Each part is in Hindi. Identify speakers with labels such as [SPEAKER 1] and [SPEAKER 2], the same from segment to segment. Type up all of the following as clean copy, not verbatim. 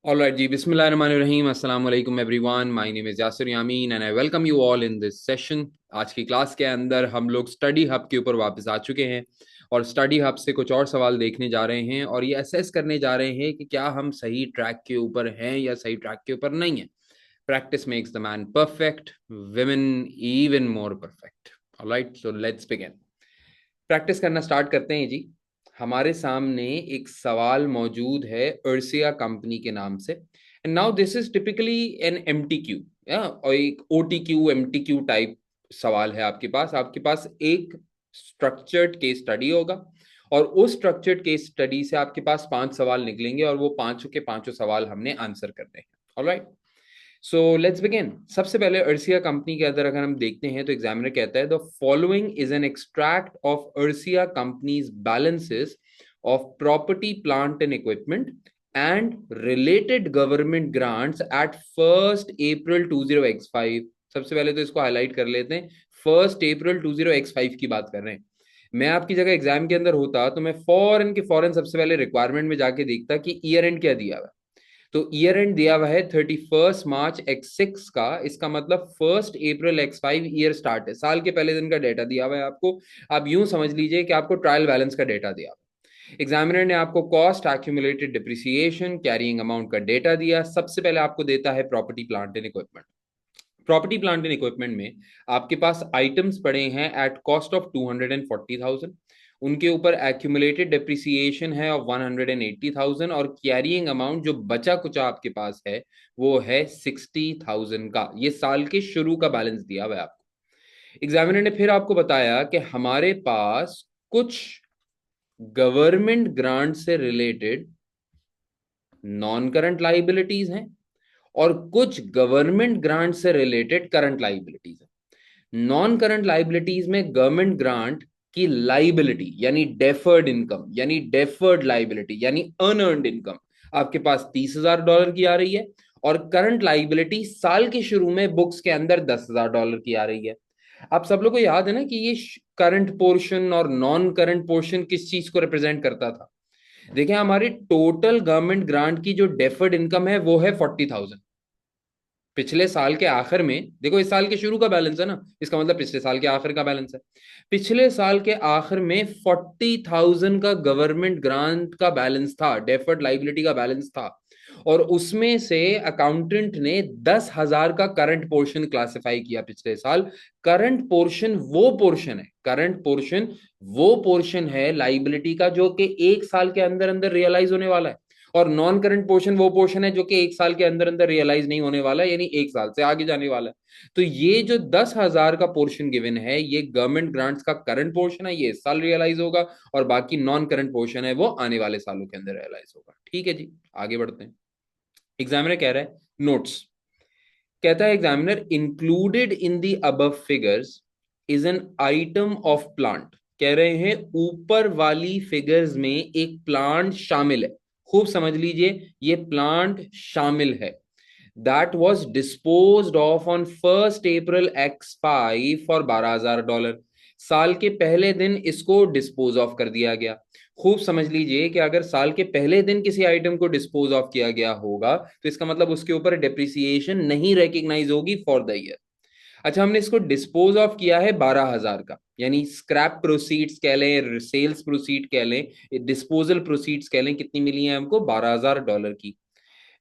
[SPEAKER 1] All right, जी बिस्मिल्लाहिर्रहमानिर्रहीम अस्सलाम वालेकुम everyone. My name is Yasir Yameen and I welcome you all in this session. आज की क्लास के अंदर हम लोग स्टडी हब के ऊपर वापस आ चुके हैं और स्टडी हब से कुछ और सवाल देखने जा रहे हैं और ये असेस करने जा रहे हैं कि क्या हम सही ट्रैक के ऊपर हैं या सही ट्रैक के ऊपर नहीं है। Practice makes the man perfect, women even more perfect. Alright, so let's begin. Practice करना स्टार्ट करते हैं जी। हमारे सामने एक सवाल मौजूद है अर्सिया कंपनी के नाम से and now this is typically an MTQ और एक ओटीक्यू एमटीक्यू टाइप सवाल है। आपके पास एक स्ट्रक्चर्ड केस स्टडी होगा और उस स्ट्रक्चर्ड केस स्टडी से आपके पास 5 सवाल निकलेंगे और वो पांचों के पांचों सवाल हमने आंसर करने हैं। Alright, so let's begin. सबसे पहले अर्सिया कंपनी के अंदर अगर हम देखते हैं तो एग्जामिनर कहता है the following is an extract of Arsia company's balances of property plant and equipment and related government grants at 1 April 20x5। सबसे पहले तो इसको हाईलाइट कर लेते हैं, 1 अप्रैल 20x5 की बात कर रहे हैं। मैं आपकी जगह एग्जाम के अंदर होता तो मैं फौरन के फौरन सबसे पहले रिक्वायरमेंट में जाके देखता कि ईयर एंड क्या दिया हुआ। तो ईयर एंड दिया हुआ है 31 मार्च x6 का। इसका मतलब 1 अप्रैल x5 ईयर स्टार्ट है, साल के पहले दिन का डेटा दिया हुआ है आपको। आप यूं समझ लीजिए कि आपको ट्रायल बैलेंस का डेटा दिया। एग्जामिनर ने आपको cost, accumulated depreciation, carrying amount का डेटा दिया। सबसे पहले आपको देता है property plant and equipment. Property plant and equipment में आपके पास आइटम्स पड़े हैं एट कॉस्ट ऑफ 240,000। उनके ऊपर एक्यूमुलेटेड डेप्रिसिएशन है ऑफ 180,000 और कैरिंग अमाउंट जो बचा कुचा आपके पास है वो है 60,000 का। ये साल के शुरू का बैलेंस दिया हुआ है आपको। एग्जामिनर ने फिर आपको बताया कि हमारे पास कुछ गवर्नमेंट ग्रांट से रिलेटेड नॉन करंट लाइबिलिटीज हैं और कुछ गवर्नमेंट ग्रांट से रिलेटेड करंट लाइबिलिटीज है। नॉन करंट लाइबिलिटीज में गवर्नमेंट ग्रांट की लाइबिलिटी यानी डेफर्ड इनकम यानी डेफर्ड लाइबिलिटी यानी अनअर्न्ड इनकम आपके पास $30,000 की आ रही है और करंट लाइबिलिटी साल के शुरू में बुक्स के अंदर $10,000 की आ रही है। आप सब लोग को याद है ना कि ये करंट पोर्शन और नॉन करंट पोर्शन किस चीज को रिप्रेजेंट करता था। देखिए, हमारी टोटल गवर्नमेंट ग्रांट की जो डेफर्ड इनकम है वो है 40,000। पिछले साल के आखिर में देखो, इस साल के शुरू का बैलेंस है ना, इसका मतलब पिछले साल के आखिर का बैलेंस है। पिछले साल के आखिर में 40,000 का गवर्नमेंट ग्रांट का बैलेंस था, डेफर्ड लाइबिलिटी का बैलेंस था और उसमें से अकाउंटेंट ने 10,000 का करंट पोर्शन क्लासिफाई किया पिछले साल। करंट पोर्शन वो पोर्शन है लाइबिलिटी का जो कि एक साल के अंदर अंदर रियलाइज होने वाला है और नॉन करंट पोर्शन वो पोर्शन है जो कि एक साल के अंदर अंदर रियलाइज नहीं होने वाला है, यानी एक साल से आगे जाने वाला है। तो ये जो 10,000 का पोर्शन गिवन है ये गवर्नमेंट ग्रांट्स का करंट पोर्शन है, ये इस साल रियलाइज होगा और बाकी नॉन करंट पोर्शन है वो आने वाले सालों के अंदर रियलाइज होगा। ठीक है जी, आगे बढ़ते हैं। एग्जामिनर कह रहा है नोट्स। कहता है examiner included in the above figures is an item of plant. कह रहे हैं ऊपर वाली फिगर्स में एक प्लांट शामिल है। खूब समझ लीजिए, ये प्लांट शामिल है। That was disposed of on 1 April x5 for $12,000। साल के पहले दिन इसको डिस्पोज ऑफ कर दिया गया। खूब समझ लीजिए कि अगर साल के पहले दिन किसी आइटम को डिस्पोज ऑफ किया गया होगा तो इसका मतलब उसके ऊपर डेप्रिसिएशन नहीं रिकग्नाइज होगी फॉर द ईयर। अच्छा, हमने इसको डिस्पोज ऑफ किया है 12,000 का, यानी स्क्रैप प्रोसीड्स कह लें, सेल्स प्रोसीड कह लें, डिस्पोजल प्रोसीड्स कह लें। कितनी मिली है हमको? $12,000 की।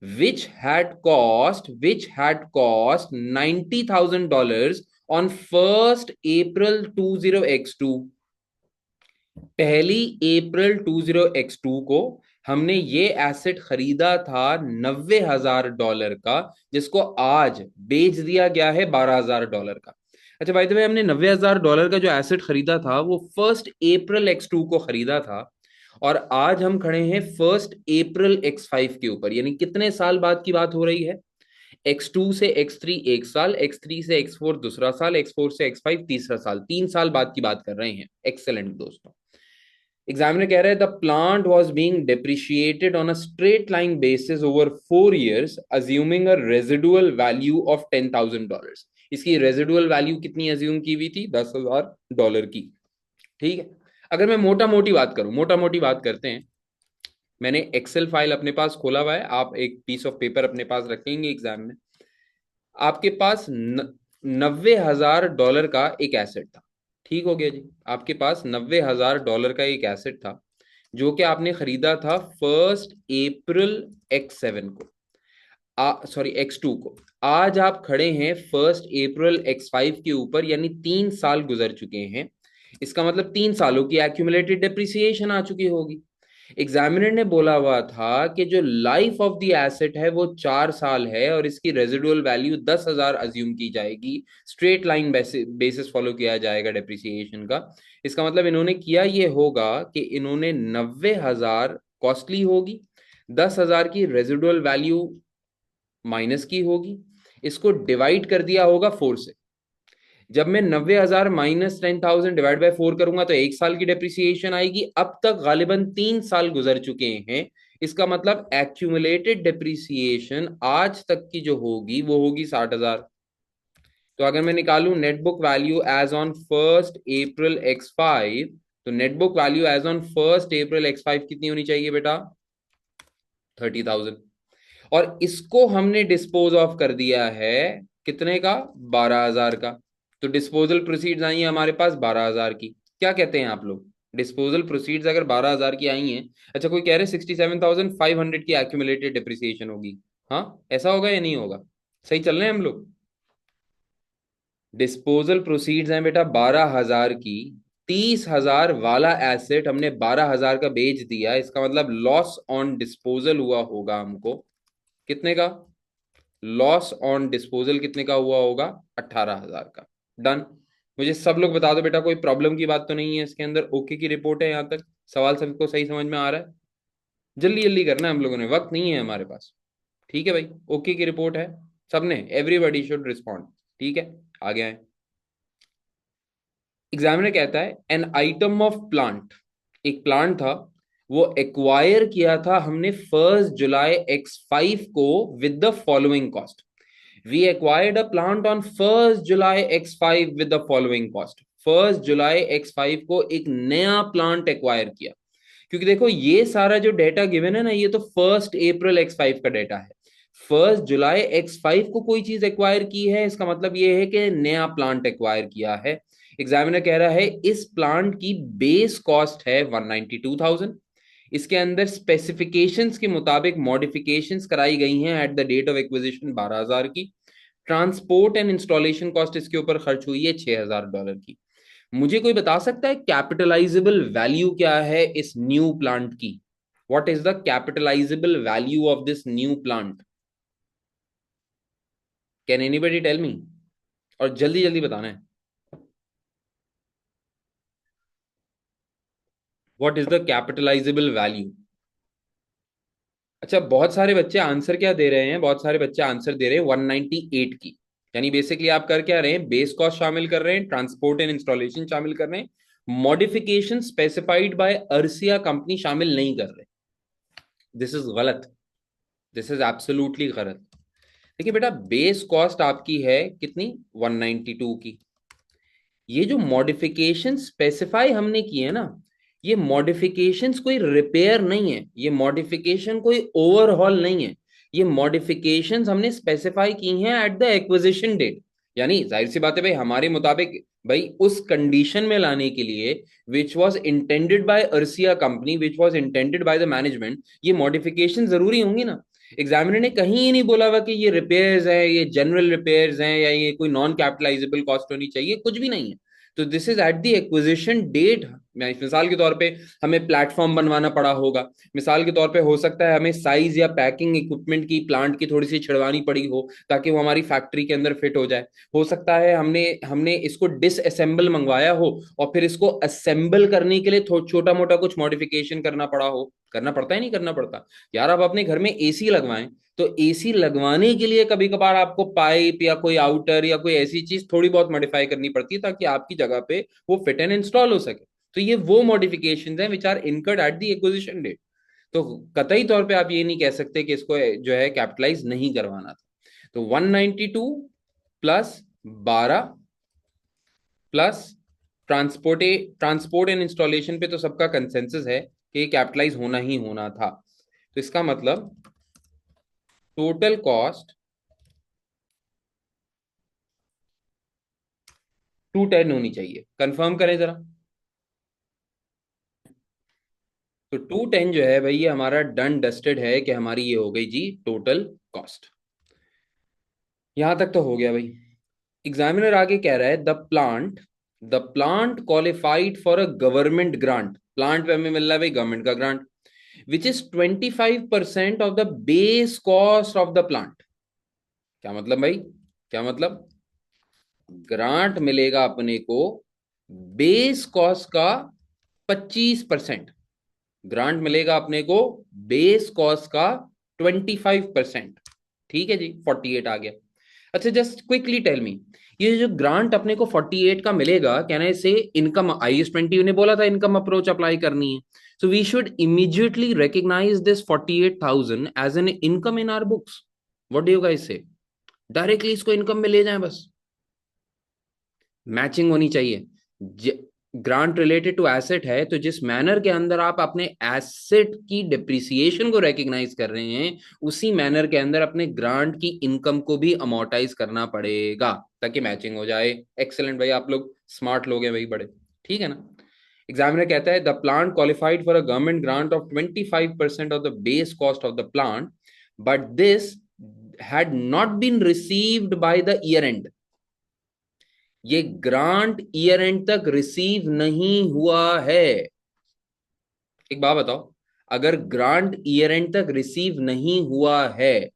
[SPEAKER 1] which had cost $90,000 on 1 April 20x2। पहली अप्रैल 20x2 को हमने ये एसेट खरीदा था $90,000 का, जिसको आज बेच दिया गया है $12,000 का। अच्छा भाई, तो हमने $90,000 का जो एसेट खरीदा था वो 1 अप्रैल x2 को खरीदा था और आज हम खड़े हैं 1 अप्रैल x5 के ऊपर, यानी कितने साल बाद की बात हो रही है? x2 से x3 एक साल, x3 से x4 दूसरा साल, x4 से x5 तीसरा साल, 3 साल बाद की बात कर रहे हैं। एक्सेलेंट दोस्तों। एग्जामिनर कह रहे हैं the plant was being depreciated on a straight line basis over 4 years assuming a residual value of $10,000। इसकी रेजिडुअल वैल्यू कितनी अज्यूम की हुई थी? $10,000 की। ठीक है, अगर मैं मोटा मोटी बात करूं, मोटा मोटी बात करते हैं मैंने एक्सेल फाइल अपने पास खोला हुआ है, आप एक पीस ऑफ पेपर अपने पास रखेंगे एग्जाम में। आपके पास 90,000 डॉलर का एक एसेट था। ठीक हो गया जी, आपके पास 90,000 डॉलर का एक एसेट था जो कि आपने खरीदा था 1 अप्रैल X7 को, सॉरी X2 को। आज आप खड़े हैं 1 अप्रैल X5 के ऊपर, यानी 3 साल गुजर चुके हैं। इसका मतलब 3 सालों की एक्यूमुलेटेड डेप्रिसिएशन आ चुकी होगी। एग्जामिनर ने बोला हुआ था कि जो लाइफ ऑफ द एसेट है वो 4 साल है और इसकी रेजिडुअल वैल्यू 10,000 अज्यूम की जाएगी। स्ट्रेट लाइन बेसिस फॉलो किया जाएगा डेप्रिसिएशन का। इसका मतलब इन्होंने किया ये होगा कि इन्होंने 90,000 कॉस्टली होगी, 10,000 की रेजिडुअल वैल्यू माइनस की होगी, इसको डिवाइड कर दिया होगा 4 से। जब मैं 90,000 माइनस 10,000 डिवाइड बाय 4 करूंगा तो 1 साल की डेप्रिसिएशन आएगी। अब तक गालिबन 3 साल गुजर चुके हैं। इसका मतलब एक्यूमुलेटेड डेप्रिसिएशन आज तक की जो होगी वो होगी 60,000। तो अगर मैं निकालूं net book value as on 1 April X5, तो net book value as on 1 April X5 कितनी होनी चाहिए बेटा? 30,000। और इसको हमने डिस्पोज ऑफ कर दिया है कितने का? 12,000 का। तो डिस्पोजल प्रोसीड्स आई हैं हमारे पास 12,000 की। क्या कहते हैं आप लोग? डिस्पोजल प्रोसीड्स अगर 12,000 की आई हैं, अच्छा कोई कह रहे 67,500 की एक्यूमुलेटेड डिप्रिसिएशन होगी। हाँ, ऐसा होगा या नहीं होगा? सही चल रहे हैं हम लोग? डिस्पोजल प्रोसीड्स हैं बेटा 12,000 की। 30,000 वाला एसेट हमने 12,000 का बेच दिया, इसका मतलब लॉस ऑन डिस्पोजल हुआ होगा हमको। कितने का? लॉस ऑन डिस्पोजल कितने का हुआ होगा? 18,000 का। डन। मुझे सब लोग बता दो बेटा, कोई प्रॉब्लम की बात तो नहीं है इसके अंदर? ओके की रिपोर्ट है यहाँ तक? सवाल सबको सही समझ में आ रहा है? जल्दी जल्दी करना है हम लोगों ने, वक्त नहीं है हमारे पास। ठीक है भाई, ओके की रिपोर्ट है सबने? Everybody should respond. ठीक है, आगे आए। एग्जामिनर कहता है एन आइटम ऑफ प्लांट, एक प्लांट था, वो एक्वायर किया था हमने 1 जुलाई X5 को with the following cost. We acquired a plant on 1 July X5 with the following cost. 1 July X5 को एक नया प्लांट एक्वायर किया। क्योंकि देखो ये सारा जो डेटा गिवन है ना, ये तो 1 अप्रैल X5 का डेटा है। 1 जुलाई X5 को कोई चीज एक्वायर की है, इसका मतलब ये है कि नया प्लांट एक्वायर किया है। एग्जामिनर कह रहा है इस प्लांट की बेस कॉस्ट है 192,000। इसके अंदर स्पेसिफिकेशंस के मुताबिक मॉडिफिकेशंस कराई गई हैं at the date of acquisition 12,000 की। ट्रांसपोर्ट एंड इंस्टॉलेशन कॉस्ट इसके ऊपर खर्च हुई है 6,000 डॉलर की। मुझे कोई बता सकता है कैपिटलाइजेबल वैल्यू क्या है इस न्यू प्लांट की? What is the capitalisable value of this new plant? Can anybody tell me? और जल्दी जल्दी बताना है। What is the capitalisable value? अच्छा, बहुत सारे बच्चे आंसर क्या दे रहे हैं? बहुत सारे बच्चे आंसर दे रहे हैं 198 की। यानी बेसिकली आप कर क्या रहे हैं? बेस कॉस्ट शामिल कर रहे हैं, ट्रांसपोर्ट एंड इंस्टॉलेशन शामिल कर रहे हैं, modification specified by Arsia company शामिल नहीं कर रहे। दिस इज गलत, दिस इज एब्सोल्युटली गलत। देखिए बेटा, बेस कॉस्ट आपकी है कितनी? 192 की। ये जो मॉडिफिकेशन स्पेसिफाई हमने की है ना, ये मॉडिफिकेशंस कोई रिपेयर नहीं है, ये मॉडिफिकेशन कोई ओवरहॉल नहीं है। ये मॉडिफिकेशंस हमने स्पेसिफाई की हैं एट द एक्विजिशन डेट। यानी जाहिर सी बात है भाई, हमारे मुताबिक भाई उस कंडीशन में लाने के लिए which was intended by Arsia company, which was intended by the management, ये मॉडिफिकेशन जरूरी होंगी ना। एग्जामिनर ने कहीं ही नहीं बोला हुआ कि ये रिपेयर्स है, ये जनरल रिपेयर्स हैं, या ये कोई नॉन कैपिटलाइजेबल कॉस्ट होनी चाहिए, कुछ भी नहीं है। तो this is at the acquisition date. मिसाल के तौर पे हमें प्लेटफॉर्म बनवाना पड़ा होगा, मिसाल के तौर पे हो सकता है हमें साइज या पैकिंग इक्विपमेंट की प्लांट की थोड़ी सी छिड़वानी पड़ी हो ताकि वो हमारी फैक्ट्री के अंदर फिट हो जाए। हो सकता है हमने हमने इसको डिसअसेंबल मंगवाया हो और फिर इसको असेंबल करने के लिए छोटा मोटा कुछ मॉडिफिकेशन करना पड़ा हो। करना पड़ता है नहीं करना पड़ता? यार आप अपने घर में एसी लगवाएं, तो एसी लगवाने के लिए कभी कभार आपको पाइप या कोई आउटर या कोई ऐसी चीज थोड़ी बहुत मॉडिफाई करनी पड़ती है ताकि आपकी जगह पे वो फिट एंड इंस्टॉल हो सके। तो ये वो मॉडिफिकेशंस हैं which are incurred at the acquisition date. तो कतई तौर पे आप ये नहीं कह सकते कि इसको जो है कैपिटलाइज नहीं करवाना था। तो 192 plus 12 plus transport and installation पे तो सबका कंसेंसस है कि कैपिटलाइज होना ही होना था। तो इसका मतलब टोटल कॉस्ट 210 होनी चाहिए। कंफर्म करें जरा। तो 210 जो है भाई, ये हमारा डन डस्टेड है कि हमारी ये हो गई जी टोटल कॉस्ट। यहां तक तो हो गया भाई। एग्जामिनर आगे कह रहा है the plant qualified for a government grant. Plant पे हमें मिल रहा है भाई गवर्नमेंट का grant, which is 25% of the base cost of the plant. क्या मतलब भाई? क्या मतलब? ग्रांट मिलेगा अपने को बेस कॉस्ट का 25%। ग्रांट मिलेगा अपने को बेस कॉस्ट का 25%। ठीक है जी, 48 आ गया। अच्छा, जस्ट क्विकली टेल मी, ये जो ग्रांट अपने को 48 का मिलेगा, कहना से इनकम IAS 20 ने बोला था इनकम अप्रोच अप्लाई करनी है। So we should immediately recognise this 48,000 as an income in our books. What do you guys say? Directly इसको इनकम में ले जाएं बस। मैचिंग होनी चाहिए। ग्रांट रिलेटेड टू एसेट है, तो जिस मैनर के अंदर आप अपने एसेट की डिप्रिसिएशन को रिकॉग्नाइज कर रहे हैं, उसी मैनर के अंदर अपने ग्रांट की इनकम को भी अमोर्टाइज करना पड़ेगा, ताकि मैचिंग हो जाए। एक्सेलेंट भाई, आप लोग स्मार्ट लोग हैं भाई बड़े। ठीक है ना? एग्जामिनर कहता है the plant qualified for a government grant of 25% of the base cost of the plant, but this had not been received by the year end। ये ग्रांट ईयर एंड तक रिसीव नहीं हुआ है। एक बात बताओ, अगर ग्रांट ईयर एंड तक रिसीव नहीं हुआ है,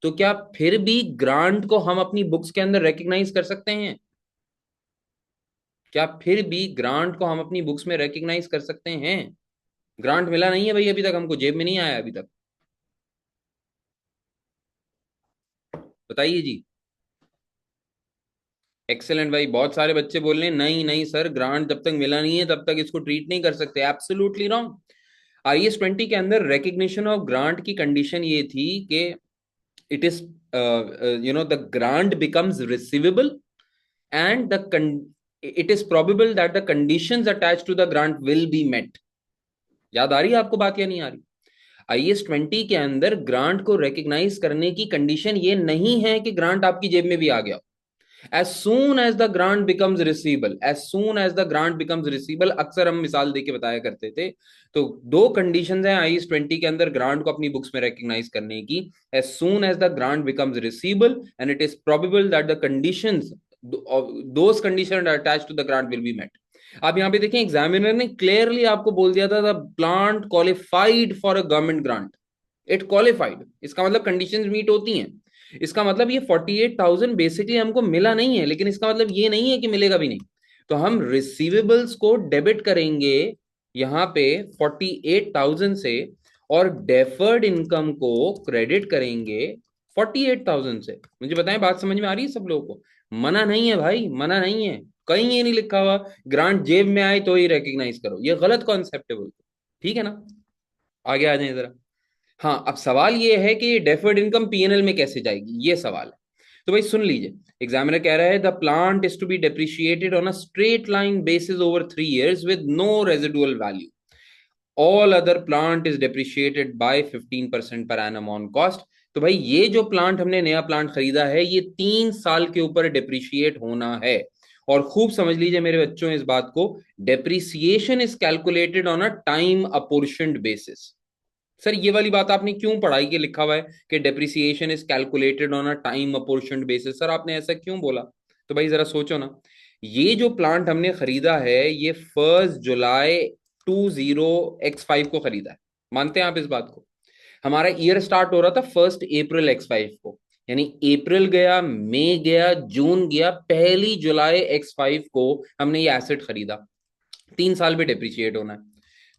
[SPEAKER 1] तो क्या फिर भी ग्रांट को हम अपनी बुक्स के अंदर रिकॉग्नाइज कर सकते हैं? क्या फिर भी ग्रांट को हम अपनी बुक्स में रिकॉग्नाइज कर सकते हैं? ग्रांट मिला नहीं है भाई अभी तक, हमको जेब में नहीं आया अभी तक। बताइए जी। एक्सेलेंट भाई, बहुत सारे बच्चे बोल रहे हैं नहीं नहीं सर, ग्रांट जब तक मिला नहीं है तब तक इसको ट्रीट नहीं कर सकते। Absolutely wrong. IAS 20 के अंदर रिकग्निशन ऑफ ग्रांट की कंडीशन ये थी कि it is the grant becomes receivable and the it is probable that the conditions attached to the grant will be met. याद आ रही है आपको बात या नहीं आ रही? IAS 20 के अंदर ग्रांट को रिकग्नाइज करने की कंडीशन ये नहीं है कि ग्रांट आपकी जेब में भी आ गया। As soon as the grant becomes receivable, अक्सर हम मिसाल देके बताया करते थे। तो दो कंडीशंस हैं IAS 20 के अंदर ग्रांट को अपनी बुक्स में रिकग्नाइज करने की। As soon as the grant becomes receivable and it is probable that the conditions those condition attached to the grant will be met. आप यहाँ पे देखें, एग्जामिनर ने क्लियरली आपको बोल दिया था the plant qualified for a government grant. It qualified, इसका मतलब कंडीशंस मीट होती हैं। इसका मतलब ये 48,000 बेसिकली हमको मिला नहीं है, लेकिन इसका मतलब ये नहीं है कि मिलेगा भी नहीं। तो हम रिसीवेबल्स को डेबिट करेंगे यहां पे 48,000 से, और डेफर्ड इनकम को क्रेडिट करेंगे 48,000 से। मुझे बताएं, बात समझ में आ रही है सब लोगों को? मना नहीं है भाई, मना नहीं है। कहीं ये नहीं लिखा हुआ ग्रांट जेब में आए तो ही रिकग्नाइज करो, ये गलत कॉन्सेप्ट है बिल्कुल। ठीक है ना? आगे आ जाए जरा। हाँ, अब सवाल ये है कि डेफर्ड इनकम PNL में कैसे जाएगी, ये सवाल है। तो भाई सुन लीजिए, एग्जामिनर कह रहा है the plant is to be depreciated on a straight line basis over 3 years with no residual value. All other plant is depreciated by 15% per annum on cost. तो भाई ये जो प्लांट हमने नया प्लांट खरीदा है, ये 3 साल के ऊपर डेप्रिशिएट होना है। और खूब समझ लीजिए मेरे बच्चों इस बात को, depreciation is calculated on a time apportioned basis. Sir ये वाली बात आपने क्यों पढ़ाई के लिखा हुआ है कि depreciation is calculated on a time apportioned basis? Sir आपने ऐसा क्यों बोला? तो भाई जरा सोचो ना, ये जो प्लांट हमने खरीदा है, ये 1 जुलाई 20X5 को खरीदा है। मानते हैं आप इस बात को? हमारा ईयर स्टार्ट हो रहा था 1 अप्रैल X5 को, यानी अप्रैल गया, मई गया, जून गया, 1 जुलाई X5 को हमने ये एसेट खरीदा। 3 साल में डेप्रिशिएट होना है।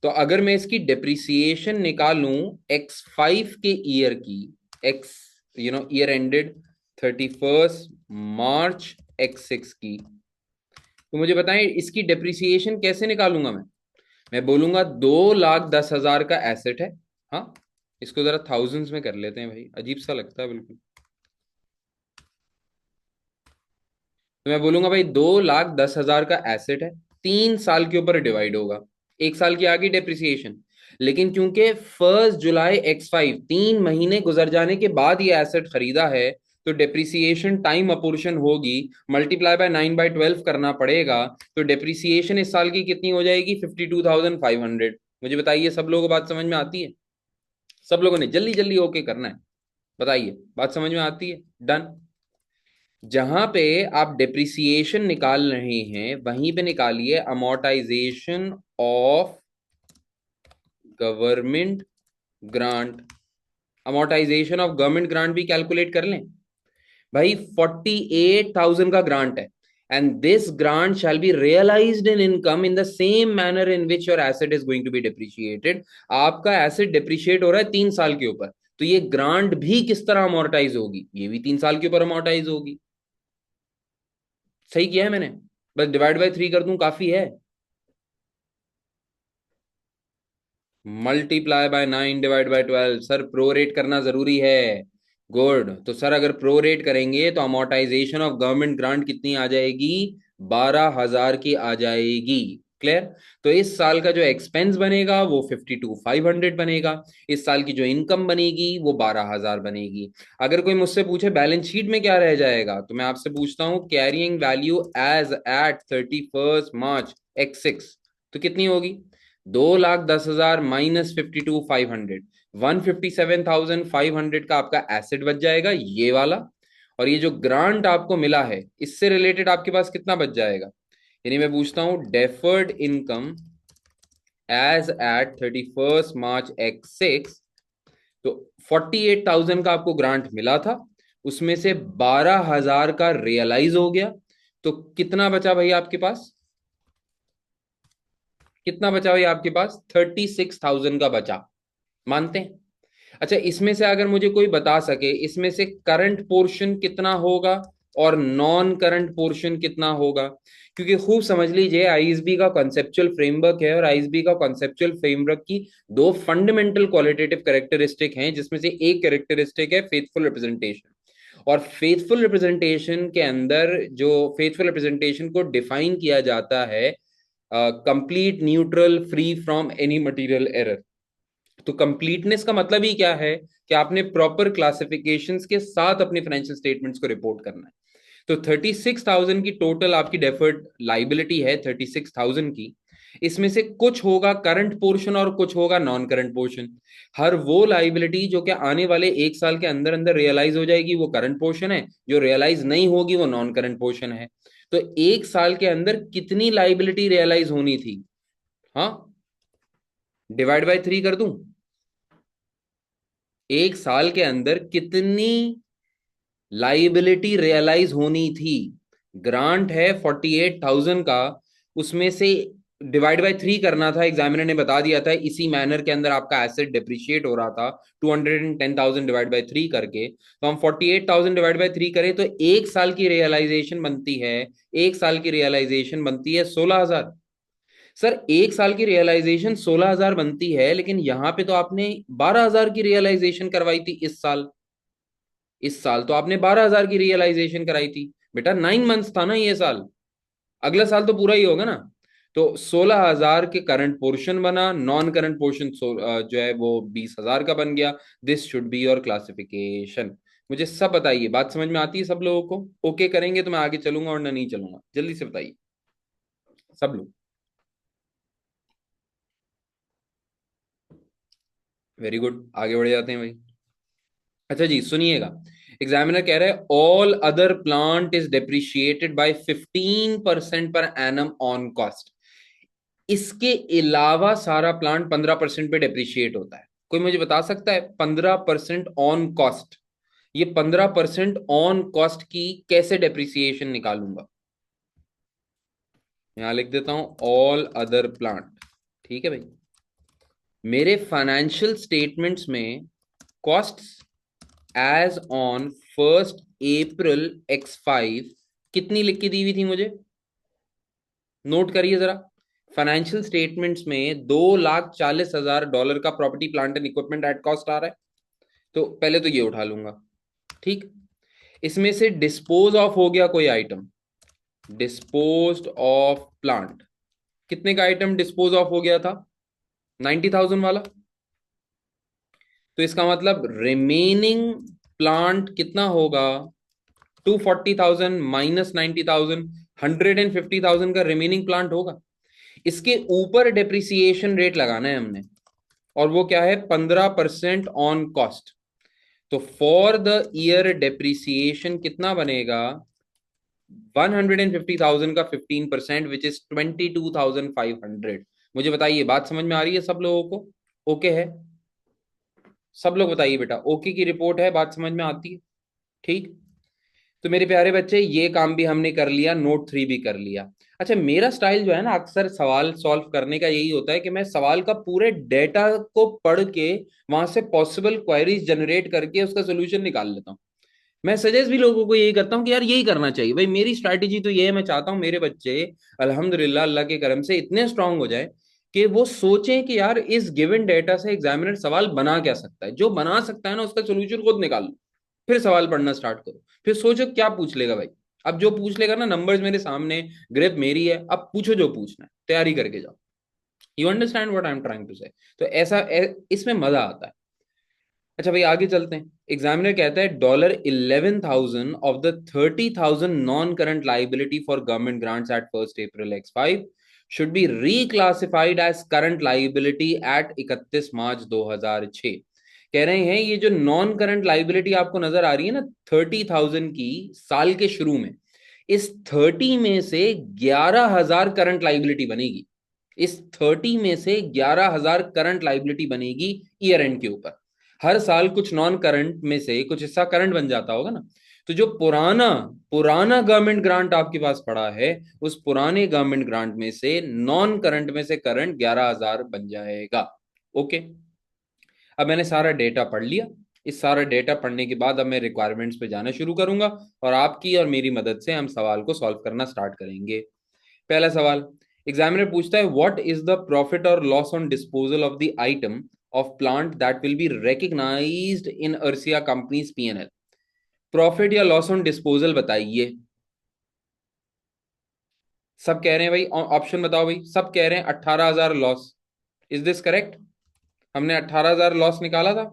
[SPEAKER 1] तो अगर मैं इसकी डेप्रिसिएशन निकालूं X5 के ईयर की, एक्स ईयर एंडेड 31 मार्च X6 की, तो मुझे बताएं इसकी डेप्रिसिएशन कैसे निकालूंगा मैं बोलूंगा 2,10,000 का एसेट है। हाँ, इसको जरा थाउजेंड्स में कर लेते हैं भाई, अजीब सा लगता है बिल्कुल। तो मैं बोलूंगा भाई 2,10,000 का एसेट है, 3 साल के ऊपर डिवाइड होगा। 1 साल की आ गई डेप्रिसिएशन। लेकिन क्योंकि 1 जुलाई X5 3 महीने गुजर जाने के बाद ये एसेट खरीदा है, तो डेप्रिसिएशन टाइम अपोर्शन होगी, मल्टीप्लाई बाय 9/12 करना पड़ेगा। तो डेप्रिसिएशन इस साल की कितनी हो जाएगी? 52,500। मुझे बताइए, सब लोगों को बात समझ में आती है? सब लोगों ने जल्दी जल्दी ओके करना है, बताइए बात समझ में आती है? डन। जहां पे आप डेप्रिसिएशन निकाल रहे हैं वहीं पे निकालिए amortisation of government grant. Amortisation of government grant भी कैलकुलेट कर लें भाई। 48,000 का ग्रांट है, and this grant shall be realised in income in the same manner in which your asset is going to be depreciated. आपका एसेट डिप्रिशिएट हो रहा है 3 साल के ऊपर, तो ये ग्रांट भी किस तरह अमोर्टाइज होगी? ये भी 3 साल के ऊपर अमोर्टाइज होगी। सही किया है मैंने? बस डिवाइड बाय 3 कर दूं, काफी है। Multiply by 9 divide by 12। Sir prorate करना जरूरी है। गुड। तो सर अगर प्रोरेट करेंगे तो अमोर्टाइजेशन ऑफ गवर्नमेंट ग्रांट कितनी आ जाएगी? 12,000 की आ जाएगी। क्लियर? तो इस साल का जो एक्सपेंस बनेगा वो 52,500 बनेगा। इस साल की जो इनकम बनेगी वो 12,000 बनेगी। अगर कोई मुझसे पूछे बैलेंस शीट में क्या रह जाएगा, तो मैं आपसे पूछता हूं carrying value as at 31 March X6, तो कितनी होगी? 2,10,000 माइनस 52,500, 157,500 का आपका एसेट बच जाएगा, ये वाला। और ये जो ग्रांट आपको मिला है इससे रिलेटेड आपके पास कितना बच जाएगा? यानी मैं पूछता हूं deferred income as at 31 March X6, तो 48,000 का आपको ग्रांट मिला था, उसमें से 12,000 का रियलाइज हो गया, तो कितना बचा भाई आपके पास? कितना बचा भाई आपके पास? 36,000 का बचा। मानते हैं? अच्छा, इसमें से अगर मुझे कोई बता सके इसमें से करंट पोर्शन कितना होगा और नॉन करंट पोर्शन कितना होगा? क्योंकि खूब समझ लीजिए, आईएसबी का कॉन्सेप्चुअल फ्रेमवर्क है, और आईएसबी का कॉन्सेप्चुअल फ्रेमवर्क की दो फंडामेंटल क्वालिटेटिव कैरेक्टरिस्टिक हैं, जिसमें से एक कैरेक्टरिस्टिक है फेथफुल रिप्रेजेंटेशन। और फेथफुल रिप्रेजेंटेशन के अंदर जो फेथफुल रिप्रेजेंटेशन को डिफाइन किया जाता है complete neutral free from any material error. तो कंप्लीटनेस का मतलब ही क्या है कि आपने प्रॉपर क्लासिफिकेशंस के साथ अपने फाइनेंशियल स्टेटमेंट्स को रिपोर्ट करना है। तो 36,000 की टोटल आपकी डेफर्ड लाइबिलिटी है, 36,000 की। इसमें से कुछ होगा करंट पोर्शन और कुछ होगा नॉन करंट पोर्शन। हर वो लाइबिलिटी जो कि आने वाले 1 साल के अंदर अंदर रियलाइज हो जाएगी वो करंट पोर्शन है, जो रियलाइज नहीं होगी वो नॉन करंट पोर्शन है। तो 1 साल के अंदर कितनी लाइबिलिटी रियलाइज होनी थी? हाँ, डिवाइड बाय 3 कर दूं। 1 साल के अंदर कितनी लाइबिलिटी रियलाइज होनी थी? ग्रांट है 48,000 का, उसमें से डिवाइड बाय 3 करना था। एग्जामिनर ने बता दिया था इसी मैनर के अंदर आपका एसेट डिप्रिशिएट हो रहा था 210,000 डिवाइड बाय 3 करके। तो हम 48,000 डिवाइड बाय 3 करें तो 1 साल की रियलाइजेशन बनती है, 1 साल की रियलाइजेशन बनती है 16,000। सर 1 साल की रियलाइजेशन 16,000 बनती है, लेकिन यहां पे तो आपने 12,000 की रियलाइजेशन करवाई थी इस साल। इस साल तो आपने 12,000 की रियलाइजेशन कराई थी। बेटा 9 मंथ्स था ना ये साल, अगला साल तो पूरा ही होगा ना। तो 16,000 के करंट पोर्शन बना, नॉन करंट पोर्शन जो है वो 20,000 का बन गया। This should be your classification. मुझे सब बताइए, बात समझ में आती है सब लोगों को? ओके करेंगे तो मैं आगे चलूंगा, और ना नहीं चलूंगा। जल्दी से बताइए सब लोग। वेरी गुड, आगे बढ़ जाते हैं भाई। अच्छा जी सुनिएगा, एग्जामिनर कह रहा है all other plant is depreciated by 15% per annum on cost. इसके अलावा सारा प्लांट 15% पे डेप्रिशिएट होता है। कोई मुझे बता सकता है 15% ऑन कॉस्ट, ये 15% ऑन कॉस्ट की कैसे डेप्रिसिएशन निकालूंगा? यहां लिख देता हूं ऑल अदर प्लांट। ठीक है भाई, मेरे फाइनेंशियल स्टेटमेंट्स में costs as on 1 April X5 कितनी लिख के दी हुई थी मुझे? नोट करिए जरा। फाइनेंशियल स्टेटमेंट्स में $2,40,000 का property plant and equipment at cost आ रहा है, तो पहले तो ये उठा लूंगा। ठीक, इसमें से डिस्पोज ऑफ हो गया कोई आइटम, डिस्पोज ऑफ प्लांट। कितने का आइटम डिस्पोज ऑफ हो गया था? 90,000 वाला। तो इसका मतलब रिमेनिंग प्लांट कितना होगा? 240,000 माइनस 90,000, 150,000 का रिमेनिंग प्लांट होगा। इसके ऊपर डेप्रिसिएशन रेट लगाना है हमने, और वो क्या है? 15% ऑन कॉस्ट। तो फॉर द ईयर डेप्रिसिएशन कितना बनेगा? 150,000 का 15%, विच इज 22,500। मुझे बताइए, बात समझ में आ रही है सब लोगों को? ओके है? सब लोग बताइए बेटा, ओके की रिपोर्ट है, बात समझ में आती है? ठीक। तो मेरे प्यारे बच्चे, ये काम भी हमने कर लिया, नोट 3 भी कर लिया। अच्छा, मेरा स्टाइल जो है ना, अक्सर सवाल सॉल्व करने का यही होता है कि मैं सवाल का पूरे डेटा को पढ़ के वहां से पॉसिबल क्वेरीज जनरेट करके उसका सोल्यूशन निकाल लेता हूँ। मैं सजेस्ट भी लोगों को यही करता हूँ कि यार यही करना चाहिए भाई। मेरी स्ट्रैटेजी तो ये है, मैं चाहता हूँ मेरे बच्चे अल्हम्दुलिल्लाह अल्लाह के करम से इतने स्ट्रांग हो जाए कि वो सोचें कि यार इस गिवन डेटा से एग्जामिनर सवाल बना क्या सकता है। जो बना सकता है ना, उसका सोल्यूशन खुद निकाल लो, फिर सवाल पढ़ना स्टार्ट करो, फिर सोचो क्या पूछ लेगा भाई। अब जो पूछ लेगा ना, नंबर्स मेरे सामने, ग्रिप मेरी है, अब पूछो जो पूछना है, तैयारी करके जाओ। You understand what I am trying to say? तो ऐसा इसमें मजा आता है। अच्छा भाई, आगे चलते हैं। एग्जामिनर कहता है $11,000 of the 30,000 non current liability for government grants at 1 April X5 should be reclassified as current liability at 31 March 2006। कह रहे हैं ये जो नॉन करंट लाइबिलिटी आपको नजर आ रही है ना, 30,000 की साल के शुरू में, इस 30 में से 11,000 करंट लाइबिलिटी बनेगी। इस 30 में से 11,000 करंट लाइबिलिटी बनेगी ईयर एंड के ऊपर। हर साल कुछ नॉन करंट में से कुछ हिस्सा करंट बन जाता होगा ना। तो जो पुराना पुराना गवर्नमेंट ग्रांट आपके पास पड़ा है, उस पुराने गवर्नमेंट ग्रांट में से नॉन करंट में से करंट 11,000 बन जाएगा। ओके। अब मैंने सारा डेटा पढ़ लिया। इस सारा डेटा पढ़ने के बाद अब मैं रिक्वायरमेंट्स पे जाना शुरू करूंगा, और आपकी और मेरी मदद से हम सवाल को सॉल्व करना स्टार्ट करेंगे। पहला सवाल, एग्जामिनर पूछता है व्हाट इज द प्रॉफिट और loss on disposal of the item of plant that will be recognised in Arsia company's P&L। Profit या लॉस ऑन डिस्पोजल बताइए। सब कह रहे हैं भाई, ऑप्शन बताओ भाई। सब कह रहे हैं 18,000 लॉस। Is this correct? हमने 18,000 लॉस निकाला था।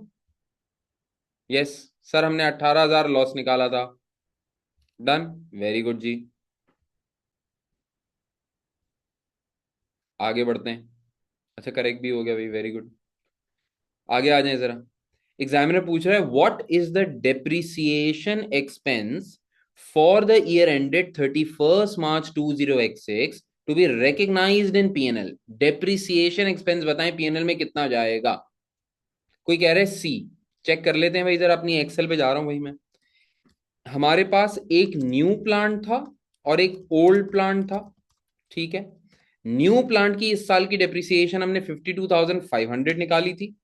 [SPEAKER 1] यस सर, हमने 18,000 लॉस निकाला था। डन, वेरी गुड जी। आगे बढ़ते हैं। अच्छा, करेक्ट भी हो गया भाई, वेरी गुड। आगे आ जाए जरा। एग्जामिनर पूछ रहा है what is the depreciation expense for the year ended 31 March 2006 to be recognised in P&L। Depreciation expense बताएं, P&L में कितना जाएगा? कोई कह रहे हैं सी। चेक कर लेते हैं भाई, जरा अपनी एक्सेल पे जा रहा हूं भाई मैं। हमारे पास एक न्यू प्लांट था और एक ओल्ड प्लांट था। ठीक है। न्यू प्लांट की इस साल की डेप्रिसिएशन हमने 52,500 निकाली थी।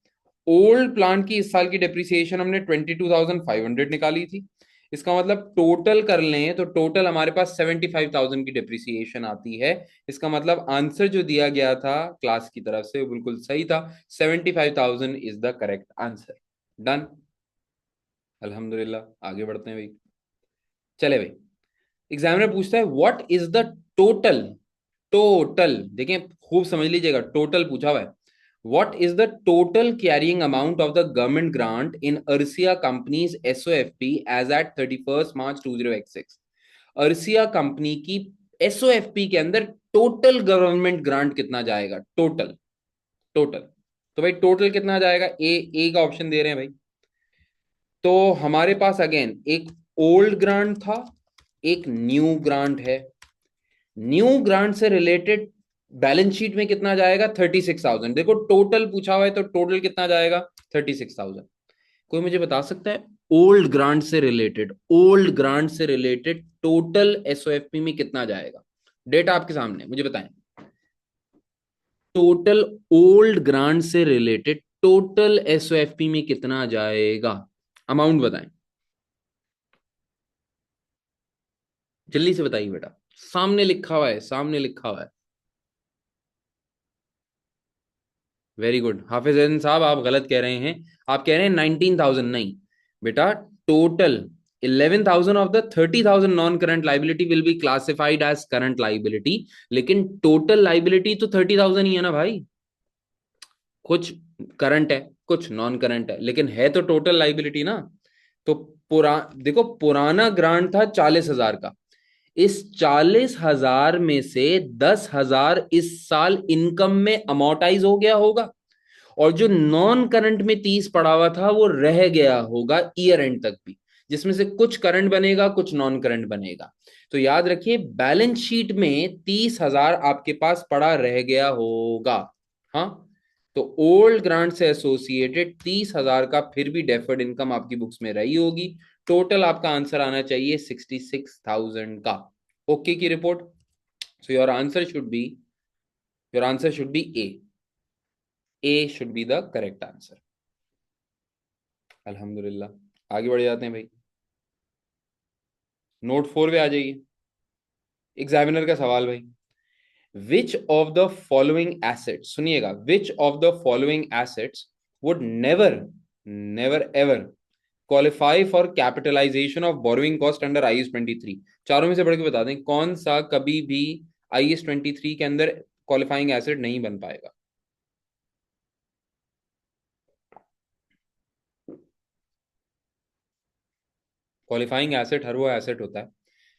[SPEAKER 1] ओल्ड प्लांट की इस साल की डेप्रिसिएशन हमने 22,500 निकाली थी। इसका मतलब टोटल कर लें तो टोटल हमारे पास 75,000 की डेप्रिसिएशन आती है। इसका मतलब आंसर जो दिया गया था क्लास की तरफ से वो बिल्कुल सही था। 75,000 is the correct answer. Done, अल्हम्दुलिल्लाह। आगे बढ़ते हैं भाई। चले भाई, एग्जामिनर पूछता है what is the total. Total देखें, खूब समझ लीजिएगा, टोटल पूछा हुआ है। What is the total carrying amount of the government grant in Arsia company's SOFP as at 31 March 2006। Arsia company की SOFP के अंदर टोटल गवर्नमेंट ग्रांट कितना जाएगा? Total, total. तो भाई टोटल कितना जाएगा? ए का ऑप्शन दे रहे हैं भाई। तो हमारे पास अगेन एक ओल्ड ग्रांट था, एक न्यू ग्रांट है। न्यू ग्रांट से रिलेटेड बैलेंस शीट में कितना जाएगा? 36,000। देखो टोटल पूछा हुआ है तो टोटल कितना जाएगा? 36,000। कोई मुझे बता सकता है ओल्ड ग्रांट से रिलेटेड, ओल्ड ग्रांट से रिलेटेड टोटल SOFP में कितना जाएगा? डेटा आपके सामने, मुझे बताएं। टोटल ओल्ड ग्रांट से रिलेटेड टोटल SOFP में कितना जाएगा? अमाउंट बताएं, जल्दी से बताइए बेटा। सामने लिखा हुआ है, सामने लिखा हुआ है। वेरी गुड हाफिज अहसन साहब, आप गलत कह रहे हैं। आप कह रहे हैं 19,000, नहीं बेटा। Total 11,000 of the 30,000 non current liability will be classified as current liability, लेकिन टोटल लाइबिलिटी तो 30,000 ही है ना भाई। कुछ करंट है, कुछ नॉन करंट है, लेकिन है तो टोटल लाइबिलिटी ना। तो देखो पुराना ग्रांट था 40,000 का, इस 40,000 में से 10,000 इस साल इनकम में अमोर्टाइज हो गया होगा, और जो नॉन करंट में 30 पड़ा हुआ था वो रह गया होगा ईयर एंड तक भी, जिसमें से कुछ करंट बनेगा कुछ नॉन करंट बनेगा। तो याद रखिए बैलेंस शीट में 30,000 आपके पास पड़ा रह गया होगा। हाँ, तो ओल्ड ग्रांट से एसोसिएटेड 30,000 का फिर भी डेफर्ड इनकम आपकी बुक्स में रही होगी। टोटल आपका आंसर आना चाहिए 66,000 का। ओके की report. So your answer should be A. A should be the correct answer. अल्हम्दुलिल्लाह, आगे बढ़ जाते हैं भाई। नोट 4 पे आ जाइए। एग्जामिनर का सवाल भाई, which of the following assets, सुनिएगा, which of the following assets would never never ever qualify for capitalisation of borrowing cost under IS 23। चारों में से बढ़ के बता दें कौन सा कभी भी IS 23 के अंदर क्वालिफाइंग एसेट नहीं बन पाएगा। क्वालिफाइंग एसेट हर वो एसेट होता है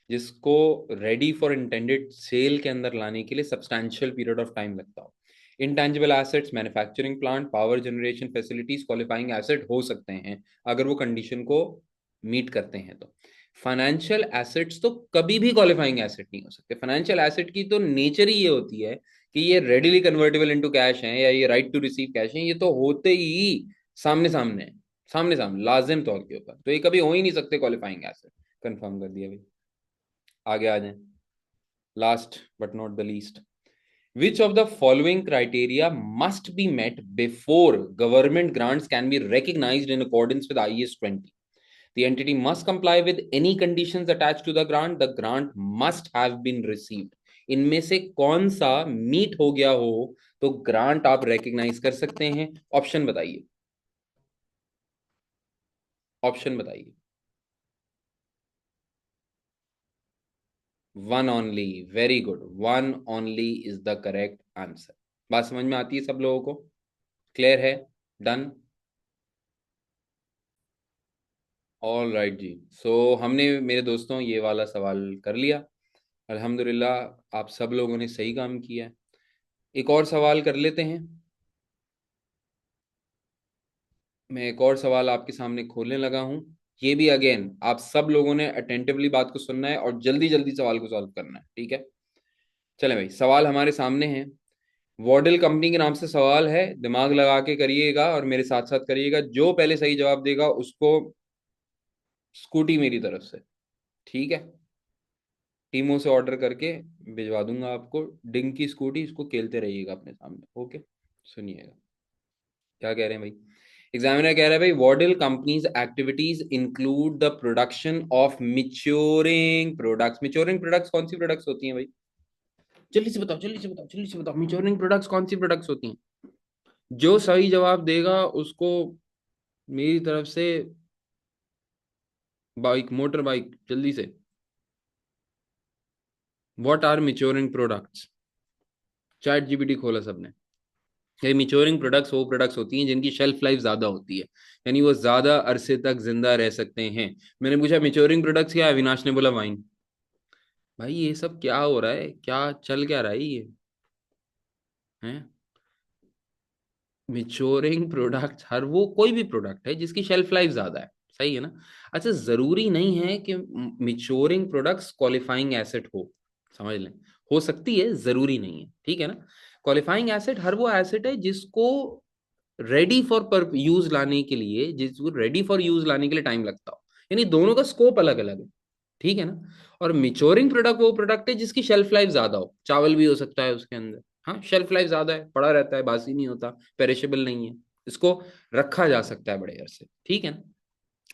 [SPEAKER 1] जिसको रेडी फॉर इंटेंडेड सेल के अंदर लाने के लिए सब्सटैंशियल पीरियड ऑफ टाइम लगता हो। Intangible assets, manufacturing plant, power generation facilities qualifying asset हो सकते हैं अगर वो कंडीशन को मीट करते हैं तो। फाइनेंशियल एसेट्स तो कभी भी क्वालिफाइंग एसेट नहीं हो सकते। फाइनेंशियल एसेट की तो नेचर ही ये होती है कि ये रेडिली कन्वर्टेबल इनटू कैश है या ये राइट टू रिसीव कैश है, ये तो होते ही सामने सामने है, सामने सामने लाजिम तौर के ऊपर, तो ये कभी हो ही नहीं सकते क्वालिफाइंग एसेट। कंफर्म कर दिया भाई। आगे आ जाए, last but not the least, which of the following criteria must be met before government grants can be recognized in accordance with IS 20? The entity must comply with any conditions attached to the grant. The grant must have been received. इनमें से कौन सा मीट हो गया हो तो ग्रांट आप रिकग्नाइज कर सकते हैं? ऑप्शन बताइए, ऑप्शन बताइए। One only, very good, one only is the correct answer. बात समझ में आती है सब लोगों को? क्लियर है? डन? ऑल राइट जी। हमने मेरे दोस्तों ये वाला सवाल कर लिया। अल्हम्दुलिल्लाह आप सब लोगों ने सही काम किया है। एक और सवाल कर लेते हैं। मैं एक और सवाल आपके सामने खोलने लगा हूं। ये भी अगेन आप सब लोगों ने अटेंटिवली बात को सुनना है और जल्दी जल्दी सवाल को सॉल्व करना है, ठीक है? चले भाई, सवाल हमारे सामने है। वॉडल कंपनी के नाम से सवाल है, दिमाग लगा के करिएगा और मेरे साथ साथ करिएगा। जो पहले सही जवाब देगा उसको स्कूटी मेरी तरफ से, ठीक है? टीमों से ऑर्डर करके भिजवा दूंगा आपको डिंग की स्कूटी, इसको खेलते रहिएगा अपने सामने। ओके, सुनिएगा क्या कह रहे हैं भाई। एग्जामिनर कह रहा है भाई, Wardle company's activities include the production of maturing products. Maturing products कौन सी प्रोडक्ट्स होती हैं भाई? जल्दी से बताओ, जल्दी से बताओ, जल्दी से बताओ, मिच्योरिंग प्रोडक्ट्स कौन सी प्रोडक्ट्स होती हैं? जो सही जवाब देगा उसको मेरी तरफ से बाइक, मोटर बाइक, जल्दी से। What are maturing products? Chat GPT खोला सबने। ये मिच्योरिंग प्रोडक्ट्स वो प्रोडक्ट्स होती हैं जिनकी शेल्फ लाइफ ज्यादा होती है, यानी वो ज्यादा अरसे तक जिंदा रह सकते हैं। मैंने पूछा मिच्योरिंग प्रोडक्ट्स क्या है, अविनाश ने बोला वाइन। भाई ये सब क्या हो रहा है, क्या चल क्या रहा है ये? हैं? मिच्योरिंग प्रोडक्ट हर वो कोई भी प्रोडक्ट है जिसकी शेल्फ लाइफ ज्यादा है, सही है ना? अच्छा, जरूरी नहीं है कि मिच्योरिंग प्रोडक्ट्स क्वालिफाइंग एसेट हो, समझ लें। हो सकती है, जरूरी नहीं है, ठीक है ना? क्वालिफाइंग एसेट हर वो एसेट है जिसको रेडी फॉर पर यूज लाने के लिए, जिसको रेडी फॉर यूज लाने के लिए टाइम लगता हो, यानी दोनों का स्कोप अलग अलग है, ठीक है ना? और मिच्योरिंग प्रोडक्ट वो प्रोडक्ट है जिसकी शेल्फ लाइफ ज्यादा हो, चावल भी हो सकता है उसके अंदर। हाँ, शेल्फ लाइफ ज्यादा है, पड़ा रहता है, बासी नहीं होता, पेरिशेबल नहीं है, इसको रखा जा सकता है बड़े अरसे, ठीक है ना?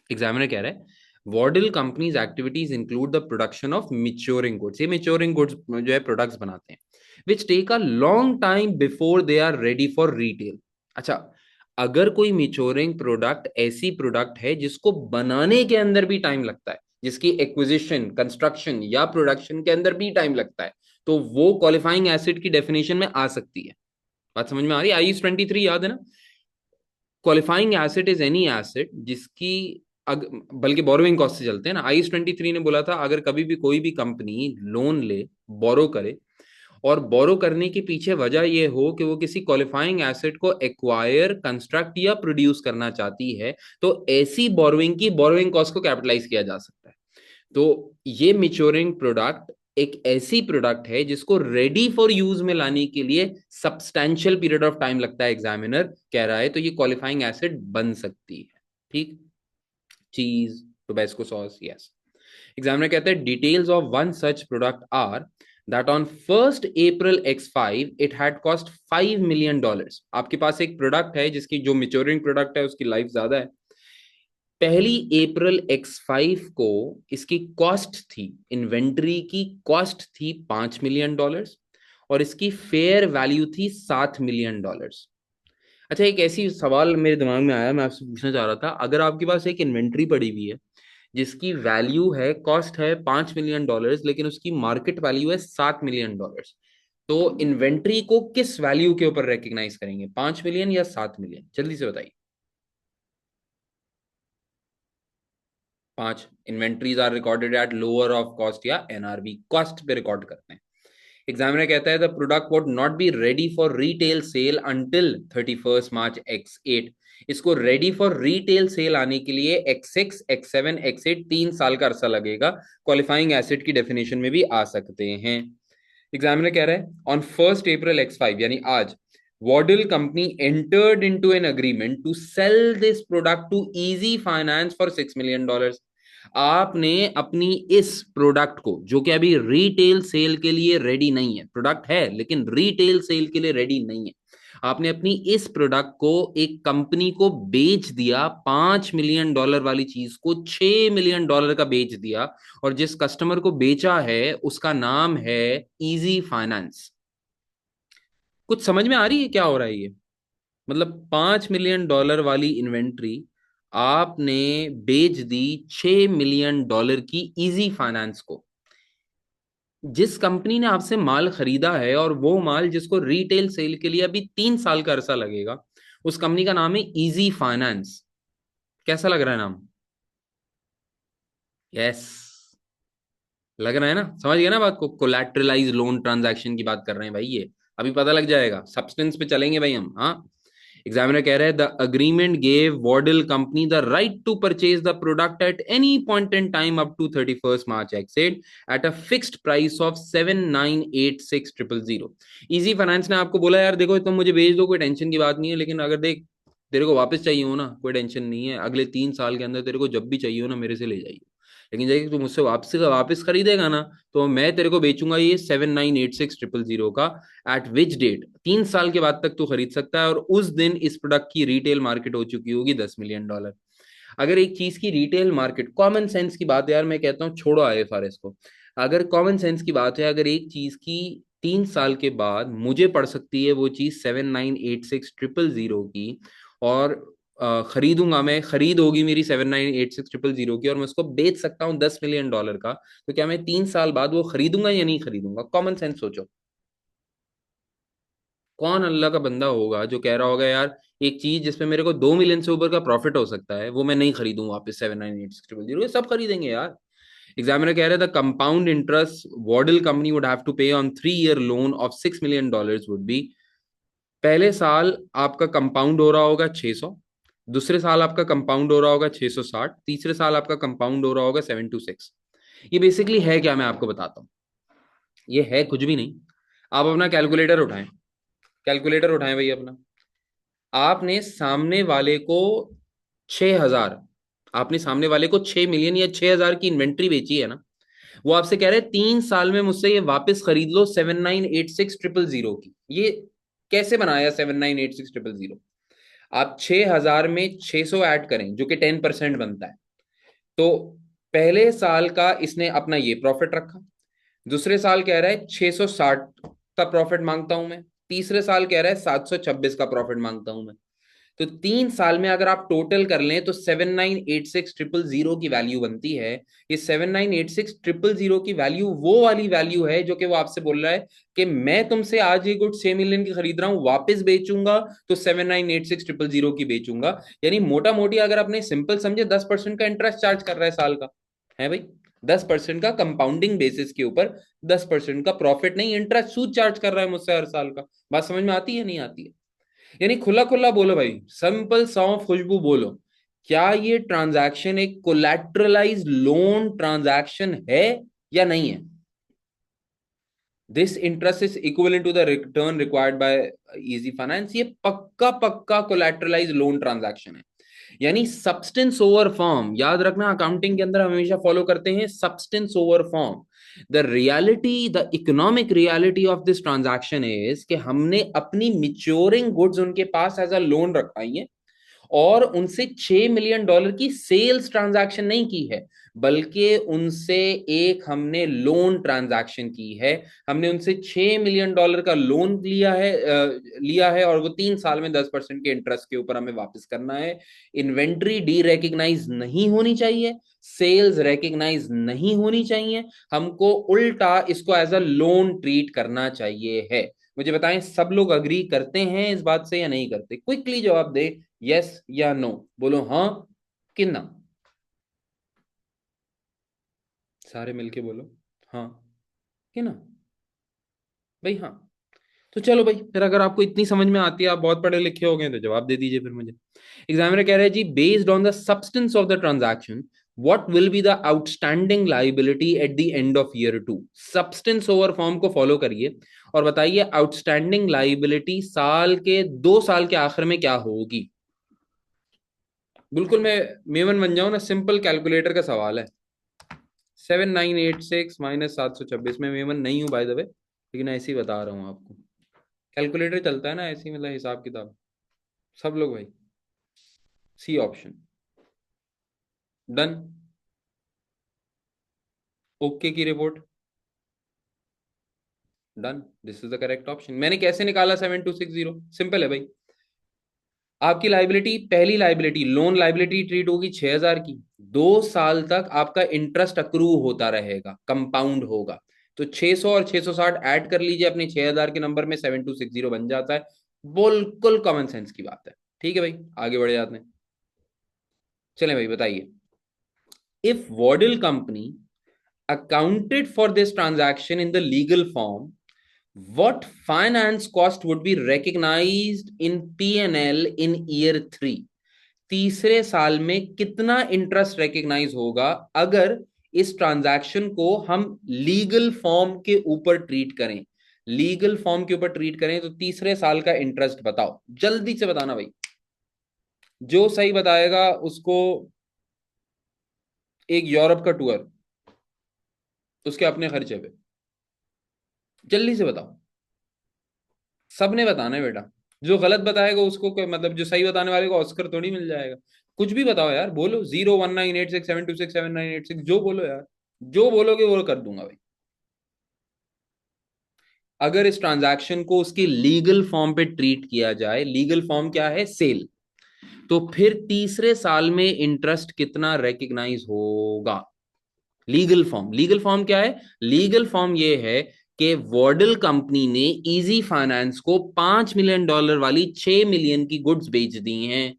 [SPEAKER 1] एग्जामिनर कह रहा है, Wardle company's activities include the production of maturing goods. ये मिच्योरिंग गुड्स जो है प्रोडक्ट्स बनाते हैं which take a long time before they are ready for retail. अच्छा, अगर कोई मिच्योरिंग प्रोडक्ट ऐसी प्रोडक्ट है जिसको बनाने के अंदर भी टाइम लगता है, जिसकी एक्विजिशन, कंस्ट्रक्शन या प्रोडक्शन के अंदर भी टाइम लगता है, तो वो क्वालिफाइंग एसिड की डेफिनेशन में आ सकती है। बात समझ में आ रही है? IUS 23 याद है ना? Qualifying asset is any asset जिसकी बल्कि बोरोइंग कॉस्ट से चलते हैं ना। IUS 23 ने बोला था अगर कभी भी कोई भी कंपनी लोन ले, बोरो करे, और बोरो करने के पीछे वजह यह हो कि वो किसी क्वालिफाइंग एसेट को एक्वायर, कंस्ट्रक्ट या प्रोड्यूस करना चाहती है, तो ऐसी बोरोइंग की बोरोइंग कॉस्ट को कैपिटलाइज किया जा सकता है। तो ये मिच्योरिंग प्रोडक्ट एक ऐसी प्रोडक्ट है जिसको रेडी फॉर यूज में लाने के लिए सब्सटैंशियल पीरियड ऑफ टाइम लगता है, एग्जामिनर कह रहा है, तो ये क्वालिफाइंग एसिड बन सकती है। ठीक। चीज, टोबैस्को सॉस, यस। एग्जामिनर कहते हैं details of one such product are that on 1st April X5 it had cost $5 million। आपके पास एक प्रोडक्ट है जिसकी जो मिच्योरिंग प्रोडक्ट है उसकी लाइफ ज्यादा है। 1 अप्रैल X5 को इसकी कॉस्ट थी, इन्वेंट्री की कॉस्ट थी $5 million, और इसकी फेयर वैल्यू थी $7 million। अच्छा, एक ऐसी सवाल मेरे दिमाग में आया, मैं आपसे पूछना चाह रहा था, अगर आपके पास एक इन्वेंट्री पड़ी हुई है जिसकी वैल्यू है, कॉस्ट है $5 million, लेकिन उसकी मार्केट वैल्यू है $7 million, तो इन्वेंट्री को किस वैल्यू के ऊपर रिकग्नाइज करेंगे, 5 मिलियन या 7 मिलियन? जल्दी से बताइए। 5। Inventories are recorded at lower of cost या NRV, कॉस्ट पे रिकॉर्ड करते हैं। एग्जामिनर कहता है the product would not be ready for retail sale until 31 March X8। इसको रेडी फॉर रिटेल सेल आने के लिए X6, X7, X8 3 साल का अरसा लगेगा। क्वालिफाइंग एसिड की डेफिनेशन में भी आ सकते हैं। एग्जामिनर कह रहा है ऑन 1st April X5 यानी आज, Wardle company entered into an agreement to sell this product to Easy Finance for $6 million। आपने अपनी इस प्रोडक्ट को, जो कि अभी रिटेल सेल के लिए रेडी नहीं है, प्रोडक्ट है लेकिन रिटेल सेल के लिए रेडी नहीं है, आपने अपनी इस प्रोडक्ट को एक कंपनी को बेच दिया, $5 million वाली चीज को $6 million का बेच दिया, और जिस कस्टमर को बेचा है उसका नाम है इजी फाइनेंस। कुछ समझ में आ रही है क्या हो रहा है ये? मतलब $5 million वाली इन्वेंट्री आपने बेच दी $6 million की इजी फाइनेंस को। जिस कंपनी ने आपसे माल खरीदा है, और वो माल जिसको रिटेल सेल के लिए अभी 3 साल का अरसा लगेगा, उस कंपनी का नाम है इजी फाइनेंस। कैसा लग रहा है नाम? यस, लग रहा है ना? समझ गया ना बात को? कोलैटरलाइज लोन ट्रांजैक्शन की बात कर रहे हैं भाई ये। अभी पता लग जाएगा, सब्सटेंस पे चलेंगे भाई हम। हाँ, एग्जामिनर कह रहे हैं the agreement gave Wardle company the right to purchase the product at any point in time up to 31 March X8 at a fixed price of 7986000। Easy Finance ने आपको बोला यार देखो तुम मुझे भेज दो, कोई टेंशन की बात नहीं है, लेकिन अगर देख तेरे को वापस चाहिए हो ना, कोई टेंशन नहीं है, अगले 3 साल के अंदर तेरे को जब भी चाहिए हो ना मेरे से ले जाइए, लेकिन जब तू मुझसे वापस वापस खरीदेगा ना, तो मैं तेरे को बेचूंगा ये 7986000 का। एट विच डेट, 3 साल के बाद तक तू खरीद सकता है, और उस दिन इस प्रोडक्ट की रिटेल मार्केट हो चुकी होगी $10 million। अगर एक चीज की रिटेल मार्केट, कॉमन सेंस की बात है यार, मैं कहता हूँ छोड़ो IFRS को, अगर कॉमन सेंस की बात है, अगर एक चीज की 3 साल के बाद मुझे पड़ सकती है वो चीज 7986000 की, और खरीदूंगा मैं, खरीद होगी मेरी 7986000 की, और मैं उसको बेच सकता हूँ $10 million का, तो क्या मैं 3 साल बाद वो खरीदूंगा या नहीं खरीदूंगा? कॉमन सेंस सोचो। कौन अल्लाह का बंदा होगा जो कह रहा होगा यार एक चीज जिसपे मेरे को 2 मिलियन से ऊपर का प्रॉफिट हो सकता है वो मैं नहीं खरीदूं वापस 79860, ये सब खरीदेंगे यार। एग्जामिनर कह रहे थे the compound interest Wardle company would have to pay on 3 year loan of $6 million would be, पहले साल आपका कंपाउंड हो रहा होगा 600, दूसरे साल आपका कंपाउंड हो रहा होगा 660, तीसरे साल आपका कंपाउंड हो रहा होगा 726। ये बेसिकली है क्या, मैं आपको बताता हूँ। ये है कुछ भी नहीं। आप अपना कैलकुलेटर उठाएं, कैलकुलेटर उठाएं भाई अपना। आपने सामने वाले को 6,000, आपने सामने वाले को 6 मिलियन या 6,000 की इन्वेंट्री बेची है ना, वो आपसे कह रहे हैं 3 साल में मुझसे ये वापस खरीद लो 7986000 की। ये कैसे बनाया 7986000? आप 6,000 में 600 ऐड करें जो कि 10% बनता है, तो पहले साल का इसने अपना ये प्रॉफिट रखा, दूसरे साल कह रहा है 660 का प्रॉफिट मांगता हूं मैं, तीसरे साल कह रहा है 726 का प्रॉफिट मांगता हूं मैं। तो 3 साल में अगर आप टोटल कर लें तो 7986000 की वैल्यू बनती है। ये 7986000 की वैल्यू वो वाली वैल्यू है जो कि वो आपसे बोल रहा है कि मैं तुमसे आज ये गुड 6 मिलियन की खरीद रहा हूं, वापस बेचूंगा तो 7986000 की बेचूंगा। यानी मोटा मोटी अगर अपने सिंपल समझे 10% का इंटरेस्ट चार्ज कर रहा है साल का, है भाई। 10% का कंपाउंडिंग बेसिस के ऊपर 10% का प्रॉफिट नहीं, इंटरेस्ट सूद चार्ज कर रहा है मुझसे हर साल का। बात समझ में आती है नहीं आती है? यानी खुला खुला बोलो भाई, सिंपल सॉफ्ट खुशबू बोलो, क्या ये ट्रांजैक्शन एक कोलैटरलाइज्ड लोन ट्रांजैक्शन है या नहीं है? This interest is equivalent to the return required by Easy Finance. ये पक्का पक्का कोलैटरलाइज्ड लोन ट्रांजैक्शन है। यानी सब्सटेंस ओवर फॉर्म, याद रखना अकाउंटिंग के अंदर हमेशा फॉलो करते हैं substance over form. The reality, the economic reality of this transaction is कि हमने अपनी मिच्योरिंग गुड्स उनके पास एज अ लोन रखाई है, और उनसे $6 मिलियन की सेल्स ट्रांजैक्शन नहीं की है, बल्कि उनसे एक हमने लोन ट्रांजैक्शन की है। हमने उनसे $6 मिलियन का लोन लिया है और वो 3 साल में 10% के इंटरेस्ट के ऊपर हमें वापस करना है। इन्वेंट्री डी रेकग्नाइज नहीं होनी चाहिए, सेल्स रेकग्नाइज नहीं होनी चाहिए, हमको उल्टा इसको एज अ लोन ट्रीट करना चाहिए है। मुझे बताएं, सब लोग अग्री करते हैं इस बात से या नहीं करते? क्विकली जवाब दे, यस या नो, बोलो हाँ कि ना। सारे मिलके बोलो हाँ कि ना। भाई हाँ। तो चलो भाई, फिर अगर आपको इतनी समझ में आती है, आप बहुत पढ़े लिखे हो गए, तो जवाब दे दीजिए फिर मुझे। एग्जामिनर कह रहे हैं जी, based on the substance of the transaction what will be the outstanding liability at the end of year 2। Substance over form को फॉलो करिए और बताइए आउटस्टैंडिंग लाइबिलिटी साल के 2 साल के आखिर में क्या होगी। बिल्कुल मैं मेवन बन जाऊं ना, सिंपल कैलकुलेटर का सवाल है। 7986 - 726, में मेवन नहीं हूं बाय द वे, लेकिन ऐसे ही बता रहा हूँ आपको। कैलकुलेटर चलता है ना ऐसे ही, मतलब हिसाब किताब। सब लोग भाई, सी ऑप्शन। डन। ओके की report. Done, this is the correct option. मैंने कैसे निकाला 7260? सिंपल है भाई। आपकी लाइबिलिटी, पहली लाइबिलिटी लोन लाइबिलिटी ट्रीट होगी 6,000 की। 2 साल तक आपका इंटरेस्ट अक्रू होता रहेगा, कंपाउंड होगा। तो 600 और 660 ऐड कर लीजिए अपने 6,000 के नंबर में, 7260 बन जाता है। बिल्कुल कॉमन सेंस की बात है। ठीक है भाई, आगे बढ़े जाते हैं। चलें भाई, बताइए। If Wardle company accounted for this transaction in the legal form, what finance cost would be recognized in P&L in year 3? तीसरे साल में कितना इंटरेस्ट रिकग्नाइज होगा अगर इस ट्रांजैक्शन को हम लीगल फॉर्म के ऊपर ट्रीट करें? लीगल फॉर्म के ऊपर ट्रीट करें तो तीसरे साल का इंटरेस्ट बताओ, जल्दी से बताना भाई। जो सही बताएगा उसको एक यूरोप का टूर, उसके अपने खर्चे पे। जल्दी से बताओ, सबने बताना है बेटा। जो गलत बताएगा उसको मतलब जो सही बताने वाले को ऑस्कर थोड़ी मिल जाएगा। कुछ भी बताओ यार, बोलो 01986726796, जो बोलो यार, जो बोलोगे वो कर दूंगा भाई। अगर इस ट्रांजैक्शन को उसकी लीगल फॉर्म पे ट्रीट किया जाए, लीगल फॉर्म क्या है? सेल। तो फिर तीसरे साल में इंटरेस्ट कितना रिकग्नाइज होगा? लीगल फॉर्म, लीगल फॉर्म क्या है? लीगल फॉर्म ये है कि वॉडल कंपनी ने इजी फाइनेंस को $5 मिलियन वाली 6 मिलियन की गुड्स बेच दी हैं।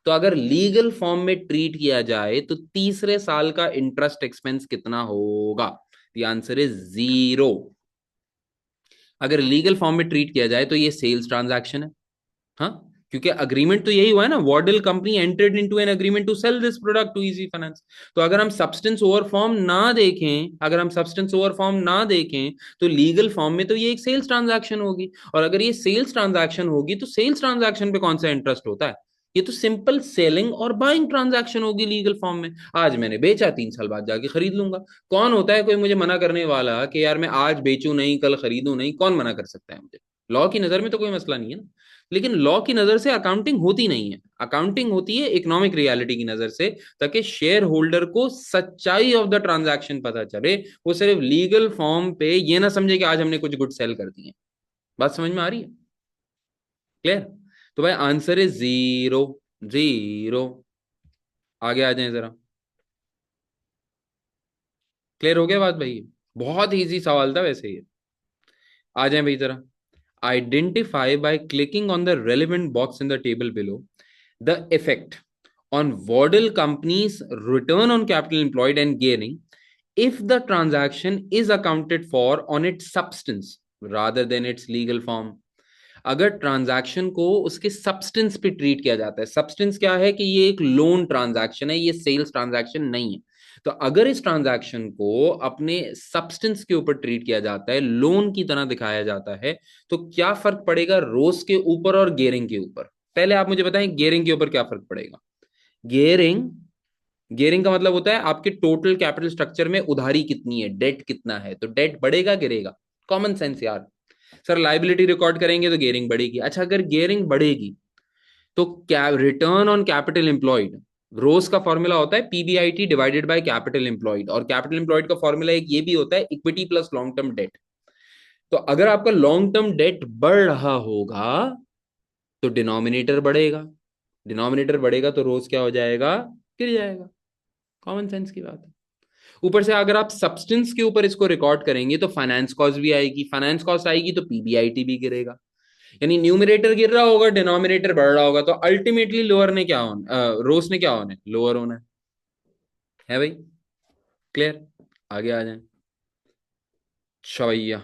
[SPEAKER 1] तो अगर लीगल फॉर्म में ट्रीट किया जाए तो तीसरे साल का इंटरेस्ट एक्सपेंस कितना होगा? The answer is 0। अगर लीगल फॉर्म में ट्रीट किया जाए तो ये सेल्स ट्रांजैक्शन है। हाँ, क्योंकि अग्रीमेंट तो यही हुआ है ना, Wardle company entered into an agreement to sell this product to Easy Finance. तो अगर हम सब्सटेंस ओवर फॉर्म ना देखें, अगर हम सब्सटेंस ओवर फॉर्म ना देखें तो लीगल फॉर्म में तो ये एक सेल्स ट्रांजैक्शन होगी। और अगर ये सेल्स ट्रांजैक्शन होगी तो सेल्स ट्रांजैक्शन पे कौन सा इंटरेस्ट होता है? ये तो सिंपल सेलिंग और बाइंग ट्रांजैक्शन होगी लीगल फॉर्म में। आज मैंने बेचा, 3 साल बाद जाके खरीद लूंगा। कौन होता है कोई मुझे मना करने वाला कि यार मैं आज बेचूं नहीं, कल खरीदूं नहीं? कौन मना कर सकता है मुझे? लॉ की नजर में तो कोई मसला नहीं है ना। लेकिन लॉ की नजर से अकाउंटिंग होती नहीं है, अकाउंटिंग होती है इकोनॉमिक रियलिटी की नजर से, ताकि शेयर होल्डर को सच्चाई ऑफ द ट्रांजैक्शन पता चले। वो सिर्फ लीगल फॉर्म पे ये ना समझे कि आज हमने कुछ गुड सेल कर दिए। बात समझ में आ रही है? क्लियर? तो भाई आंसर है जीरो। जीरो। आगे आ जाए जरा। क्लियर हो गया बात भाई? बहुत इजी सवाल था वैसे ये। आ जाए भाई जरा। Identify by clicking on the relevant box in the table below the effect on Wardle company's return on capital employed and gearing if the transaction is accounted for on its substance rather than its legal form. अगर ट्रांजैक्शन को उसके सब्सटेंस पे ट्रीट किया जाता है, सब्सटेंस क्या है कि ये एक लोन ट्रांजैक्शन है, ये सेल्स ट्रांजैक्शन नहीं है। तो अगर इस ट्रांजैक्शन को अपने सब्सटेंस के ऊपर ट्रीट किया जाता है, लोन की तरह दिखाया जाता है, तो क्या फर्क पड़ेगा रोस के ऊपर और गेयरिंग के ऊपर? पहले आप मुझे बताएं गेयरिंग के ऊपर क्या फर्क पड़ेगा। गेयरिंग, गेयरिंग का मतलब होता है आपके टोटल कैपिटल स्ट्रक्चर में उधारी कितनी है, डेट कितना है, तो डेट बढ़ेगा गिरेगा? कॉमन सेंस यार। सर लाइबिलिटी रिकॉर्ड करेंगे तो गेयरिंग बढ़ेगी। अच्छा अगर गेयरिंग बढ़ेगी तो क्या रिटर्न ऑन कैपिटल एम्प्लॉयड, रोज का फॉर्मूला होता है PBIT divided by capital employed, और कैपिटल एम्प्लॉयड का फॉर्मूला एक ये भी होता है equity plus long term debt. तो अगर आपका लॉन्ग टर्म डेट बढ़ रहा होगा तो डिनोमिनेटर बढ़ेगा, डिनोमिनेटर बढ़ेगा तो रोज क्या हो जाएगा, गिर जाएगा। कॉमन सेंस की बात है। ऊपर से अगर आप सब्सटेंस के ऊपर इसको रिकॉर्ड करेंगे तो फाइनेंस कॉस्ट भी आएगी, फाइनेंस कॉस्ट आएगी तो पीबीआईटी भी गिरेगा। यानी न्यूमरेटर गिर रहा होगा, डिनोमिनेटर बढ़ रहा होगा, तो अल्टीमेटली लोअर ने क्या होना, रोस ने क्या होना है, लोअर होना है भाई। क्लियर? आगे आ जाए। अच्छा भैया।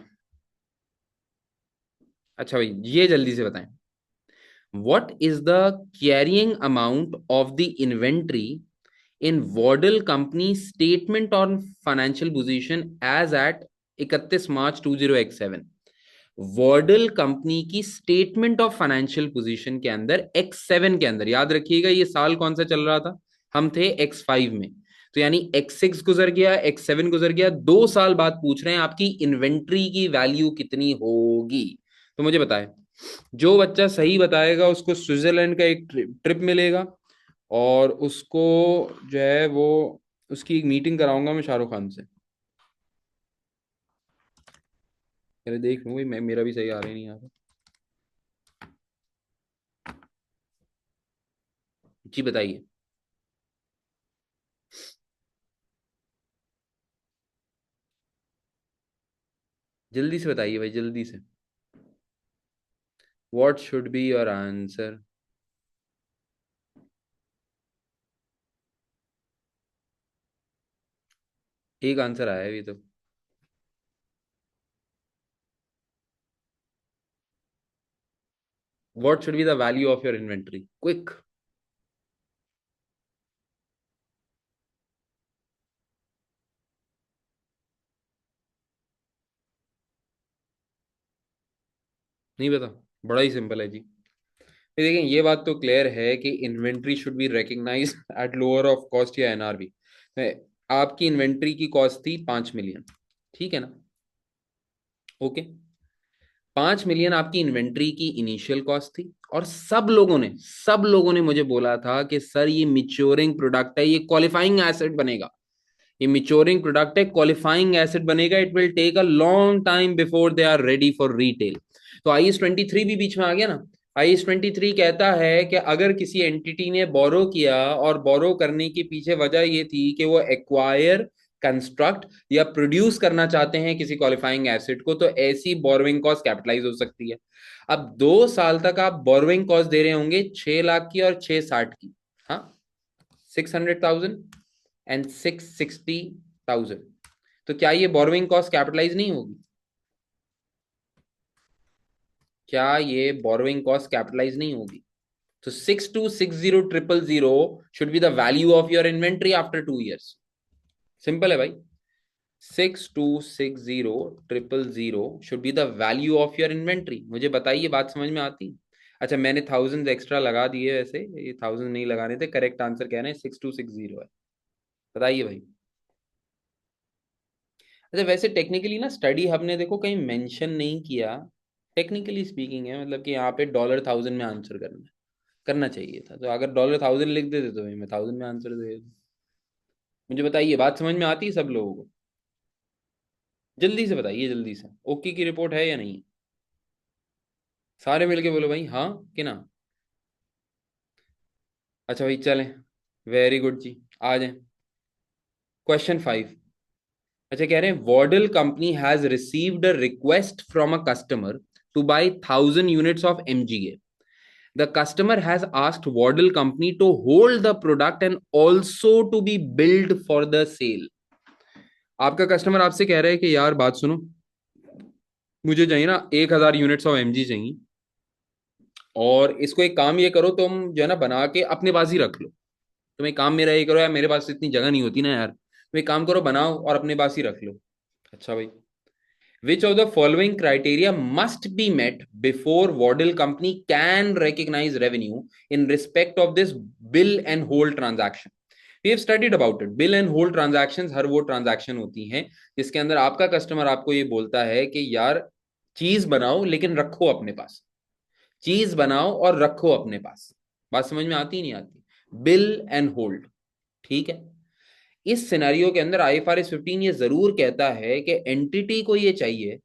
[SPEAKER 1] अच्छा भाई ये जल्दी से बताएं। What is the carrying amount of the inventory in Wardle company statement on financial position as at 31 March 20x7। Wardle company की स्टेटमेंट ऑफ फाइनेंशियल पोजीशन के अंदर X7 के अंदर, याद रखिएगा ये साल कौन सा चल रहा था, हम थे X5 में। तो यानी X6 गुजर गया, X7 गुजर गया, 2 साल बाद पूछ रहे हैं आपकी इन्वेंट्री की वैल्यू कितनी होगी। तो मुझे बताए, जो बच्चा सही बताएगा उसको स्विट्जरलैंड का एक ट्रिप मिलेगा, और उसको जो है वो उसकी एक मीटिंग कराऊंगा मैं शाहरुख खान से। अरे देख लूंगी मैं, मेरा भी सही आ रहा है नहीं आ रहा। जी बताइए। जल्दी से बताइए भाई जल्दी से। What should be your answer? एक आंसर आया है अभी तो। What should be the value of your inventory, quick. नहीं पता? बड़ा ही सिंपल है जी। ये देखें, ये बात तो क्लियर है कि inventory should be recognise at lower of cost या एनआरबी। आपकी इन्वेंट्री की कॉस्ट थी 5 मिलियन, ठीक है ना? ओके। 5 मिलियन आपकी इन्वेंट्री की इनिशियल कॉस्ट थी, और सब लोगों ने मुझे बोला था कि सर ये मिच्योरिंग प्रोडक्ट है, ये क्वालिफाइंग एसेट बनेगा, ये मिच्योरिंग प्रोडक्ट है, क्वालिफाइंग एसेट बनेगा, it will take a long time before they are ready for retail. तो IS 23 भी बीच में आ गया ना। IS 23 कहता है कि अगर किसी एंटिटी ने बोरो किया, और बोरो करने के पीछे वजह ये थी कि वो एक्वायर, कंस्ट्रक्ट या प्रोड्यूस करना चाहते हैं किसी क्वालिफाइंग एसेट को, तो ऐसी बोरोइंग कॉस्ट कैपिटलाइज हो सकती है। अब 2 साल तक आप बोरोइंग कॉस्ट दे रहे होंगे 6 लाख की और 660 की। हाँ, 600,000 एंड 660,000। तो क्या ये बोरोइंग कॉस्ट कैपिटलाइज नहीं होगी? क्या ये बोरोइंग कॉस्ट कैपिटलाइज नहीं होगी? तो 6260,000 should be the value of your inventory after 2 years। Simple है भाई। 6260,000 should be the value of your inventory. मुझे बताइए बात समझ में आती? अच्छा मैंने थाउजेंड एक्स्ट्रा लगा दिए, वैसे ये थाउजेंड नहीं लगाने थे, करेक्ट आंसर कह रहे हैं 6260 है। बताइए भाई। अच्छा वैसे टेक्निकली ना स्टडी हब ने देखो कहीं मेंशन नहीं किया, टेक्निकली स्पीकिंग है, मतलब कि यहाँ पे डॉलर थाउजेंड में आंसर करना चाहिए था, तो अगर डॉलर थाउजेंड लिख देते तो मैं थाउजेंड में आंसर दे देता। मुझे बताइए बात समझ में आती है सब लोगों को? जल्दी से बताइए जल्दी से, ओके की रिपोर्ट है या नहीं? सारे मिलके बोलो भाई हाँ कि ना। अच्छा भाई चलें, वेरी गुड जी, आ जाए। क्वेश्चन 5। अच्छा, कह रहे हैं Wardle company has received a request from a customer to buy 1,000 units of MGA. The customer has asked Wardle company to hold the product and also to be billed for the sale. आपका कस्टमर आपसे कह रहा है कि यार बात सुनो, मुझे चाहिए ना 1,000 यूनिट्स ऑफ MG चाहिए, और इसको एक काम ये करो, तुम जो है ना बना के अपने पास ही रख लो। तुम एक काम मेरा ये करो यार, मेरे पास इतनी जगह नहीं होती ना यार, तुम एक काम करो, बनाओ और अपने पास ही रख लो। अच्छा भाई, which of the following criteria must be met before Waddle company can recognize revenue in respect of this bill and hold transaction? We have studied about it. Bill and hold transactions हर वो ट्रांजैक्शन होती हैं जिसके अंदर आपका कस्टमर आपको ये बोलता है कि यार चीज बनाओ लेकिन रखो अपने पास, चीज बनाओ और रखो अपने पास। बात समझ में आती नहीं आती? बिल एंड होल्ड, ठीक है। इस सिनेरियो के अंदर IFRS 15 ये जरूर कहता है कि एंटिटी को ये चाहिए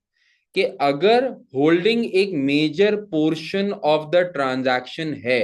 [SPEAKER 1] कि अगर होल्डिंग एक major portion of the transaction है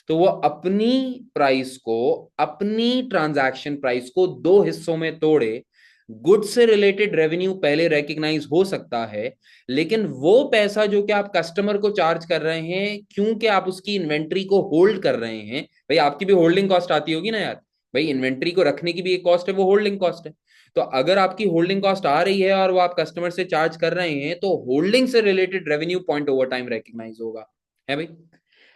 [SPEAKER 1] तो वो अपनी प्राइस को, अपनी ट्रांजैक्शन प्राइस को दो हिस्सों में तोड़े। गुड्स से रिलेटेड रेवेन्यू पहले रिकग्नाइज हो सकता है, लेकिन वो पैसा जो कि आप कस्टमर को चार्ज कर रहे हैं क्योंकि आप उसकी इन्वेंट्री को होल्ड कर रहे हैं, भाई आपकी भी होल्डिंग कॉस्ट आती होगी ना यार, भाई इन्वेंट्री को रखने की भी एक कॉस्ट है, वो होल्डिंग कॉस्ट है। तो अगर आपकी होल्डिंग कॉस्ट आ रही है और वो आप कस्टमर से चार्ज कर रहे हैं तो होल्डिंग से related revenue point over time recognise होगा, है भाई।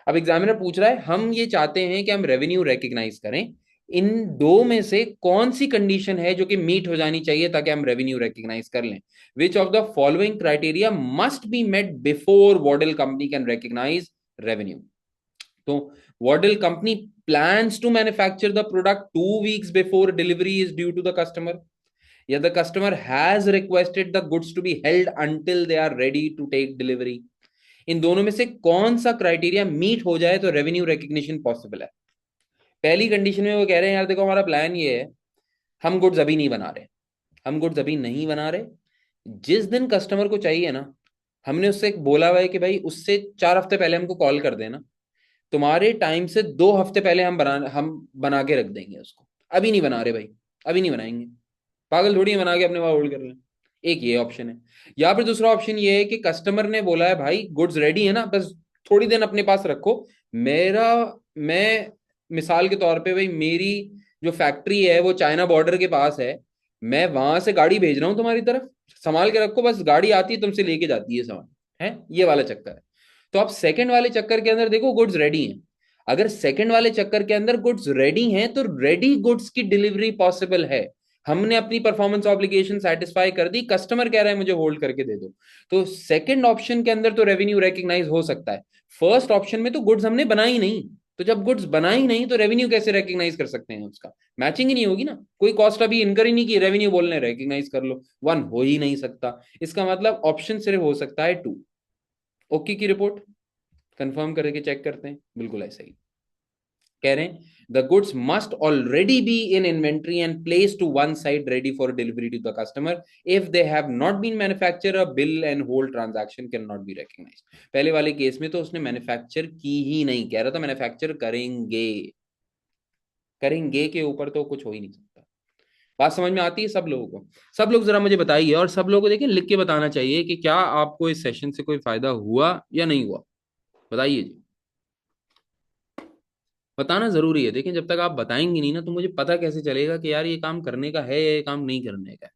[SPEAKER 1] अब एग्जामिनर पूछ रहा है, हम ये चाहते हैं कि हम रेवेन्यू रिकग्नाइज करें, इन दो में से कौन सी कंडीशन है जो कि मीट हो जानी चाहिए ताकि हम रेवेन्यू रिकग्नाइज कर लें? Which of the following criteria must be met before Wardle company can recognise revenue? तो Wardle company plans to manufacture the product 2 weeks before delivery is due to the customer, या the customer has requested the goods to be held until they are ready to take delivery। इन दोनों में से कौन सा क्राइटेरिया मीट हो जाए तो रेवेन्यू रिकग्निशन पॉसिबल है? पहली कंडीशन में वो कह रहे हैं यार देखो हमारा प्लान ये है, हम गुड्स अभी नहीं बना रहे, हम गुड्स अभी नहीं बना रहे, जिस दिन कस्टमर को चाहिए ना, हमने उससे बोला हुआ है कि भाई उससे 4 हफ्ते पहले हमको कॉल कर देना, तुम्हारे टाइम से 2 हफ्ते पहले हम बना के रख देंगे उसको। अभी नहीं बना रहे भाई, अभी नहीं बनाएंगे, पागल थोड़ी बना के अपने वहां होल्ड कर लें। एक ये ऑप्शन है। या फिर दूसरा ऑप्शन ये है कि कस्टमर ने बोला है भाई गुड्स रेडी है ना, बस थोड़ी देर अपने पास रखो। मेरा मैं मिसाल के तौर पे भाई, मेरी जो फैक्ट्री है वो चाइना बॉर्डर के पास है, मैं वहां से गाड़ी भेज रहा हूँ तुम्हारी तरफ, संभाल के रखो, बस गाड़ी आती है तुमसे लेके जाती है सामान, है ये वाला चक्कर है। तो आप सेकंड वाले चक्कर के अंदर देखो गुड्स रेडी हैं, अगर सेकंड वाले चक्कर के अंदर गुड्स रेडी हैं तो रेडी गुड्स की डिलीवरी पॉसिबल है। हमने अपनी परफॉर्मेंस ऑब्लिगेशन सेटिस्फाई कर दी, कस्टमर कह रहा है मुझे होल्ड करके दे दो, तो सेकंड ऑप्शन के अंदर तो रेवेन्यू रिकग्नाइज हो सकता है। फर्स्ट ऑप्शन में तो गुड्स हमने बनाई नहीं, तो जब गुड्स बनाई नहीं तो रेवेन्यू कैसे रिकग्नाइज कर सकते हैं? उसका मैचिंग ही नहीं होगी ना, कोई कॉस्ट अभी इनकर ही नहीं की, रेवेन्यू बोलने रिकग्नाइज कर लो, वन हो ही नहीं सकता। इसका मतलब ऑप्शन सिर्फ हो सकता है 2। ओके की रिपोर्ट कंफर्म करके चेक करते हैं, बिल्कुल ऐसा ही कह रहे हैं। The goods must already be in inventory and place to one side ready for delivery to the customer. If they have not been manufacture a bill and hold transaction can not be recognised. पहले वाले केस में तो उसने मैन्युफैक्चर की ही नहीं, कह रहा था मैन्युफैक्चर करेंगे, करेंगे के ऊपर तो कुछ हो ही नहीं सकता। बात समझ में आती है सब लोगों को? सब लोग जरा मुझे बताइए, और सब लोगों को देखिए लिख के बताना चाहिए कि क्या आपको इस सेशन से कोई फायदा हुआ या नहीं हुआ, बताइए जी। बताना जरूरी है, देखें जब तक आप बताएंगे नहीं ना तो मुझे पता कैसे चलेगा कि यार ये काम करने का है या ये काम नहीं करने का है।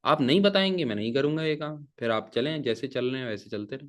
[SPEAKER 1] आप नहीं बताएंगे मैं नहीं करूंगा ये काम, फिर आप चलें जैसे चल रहे हैं वैसे चलते रहे।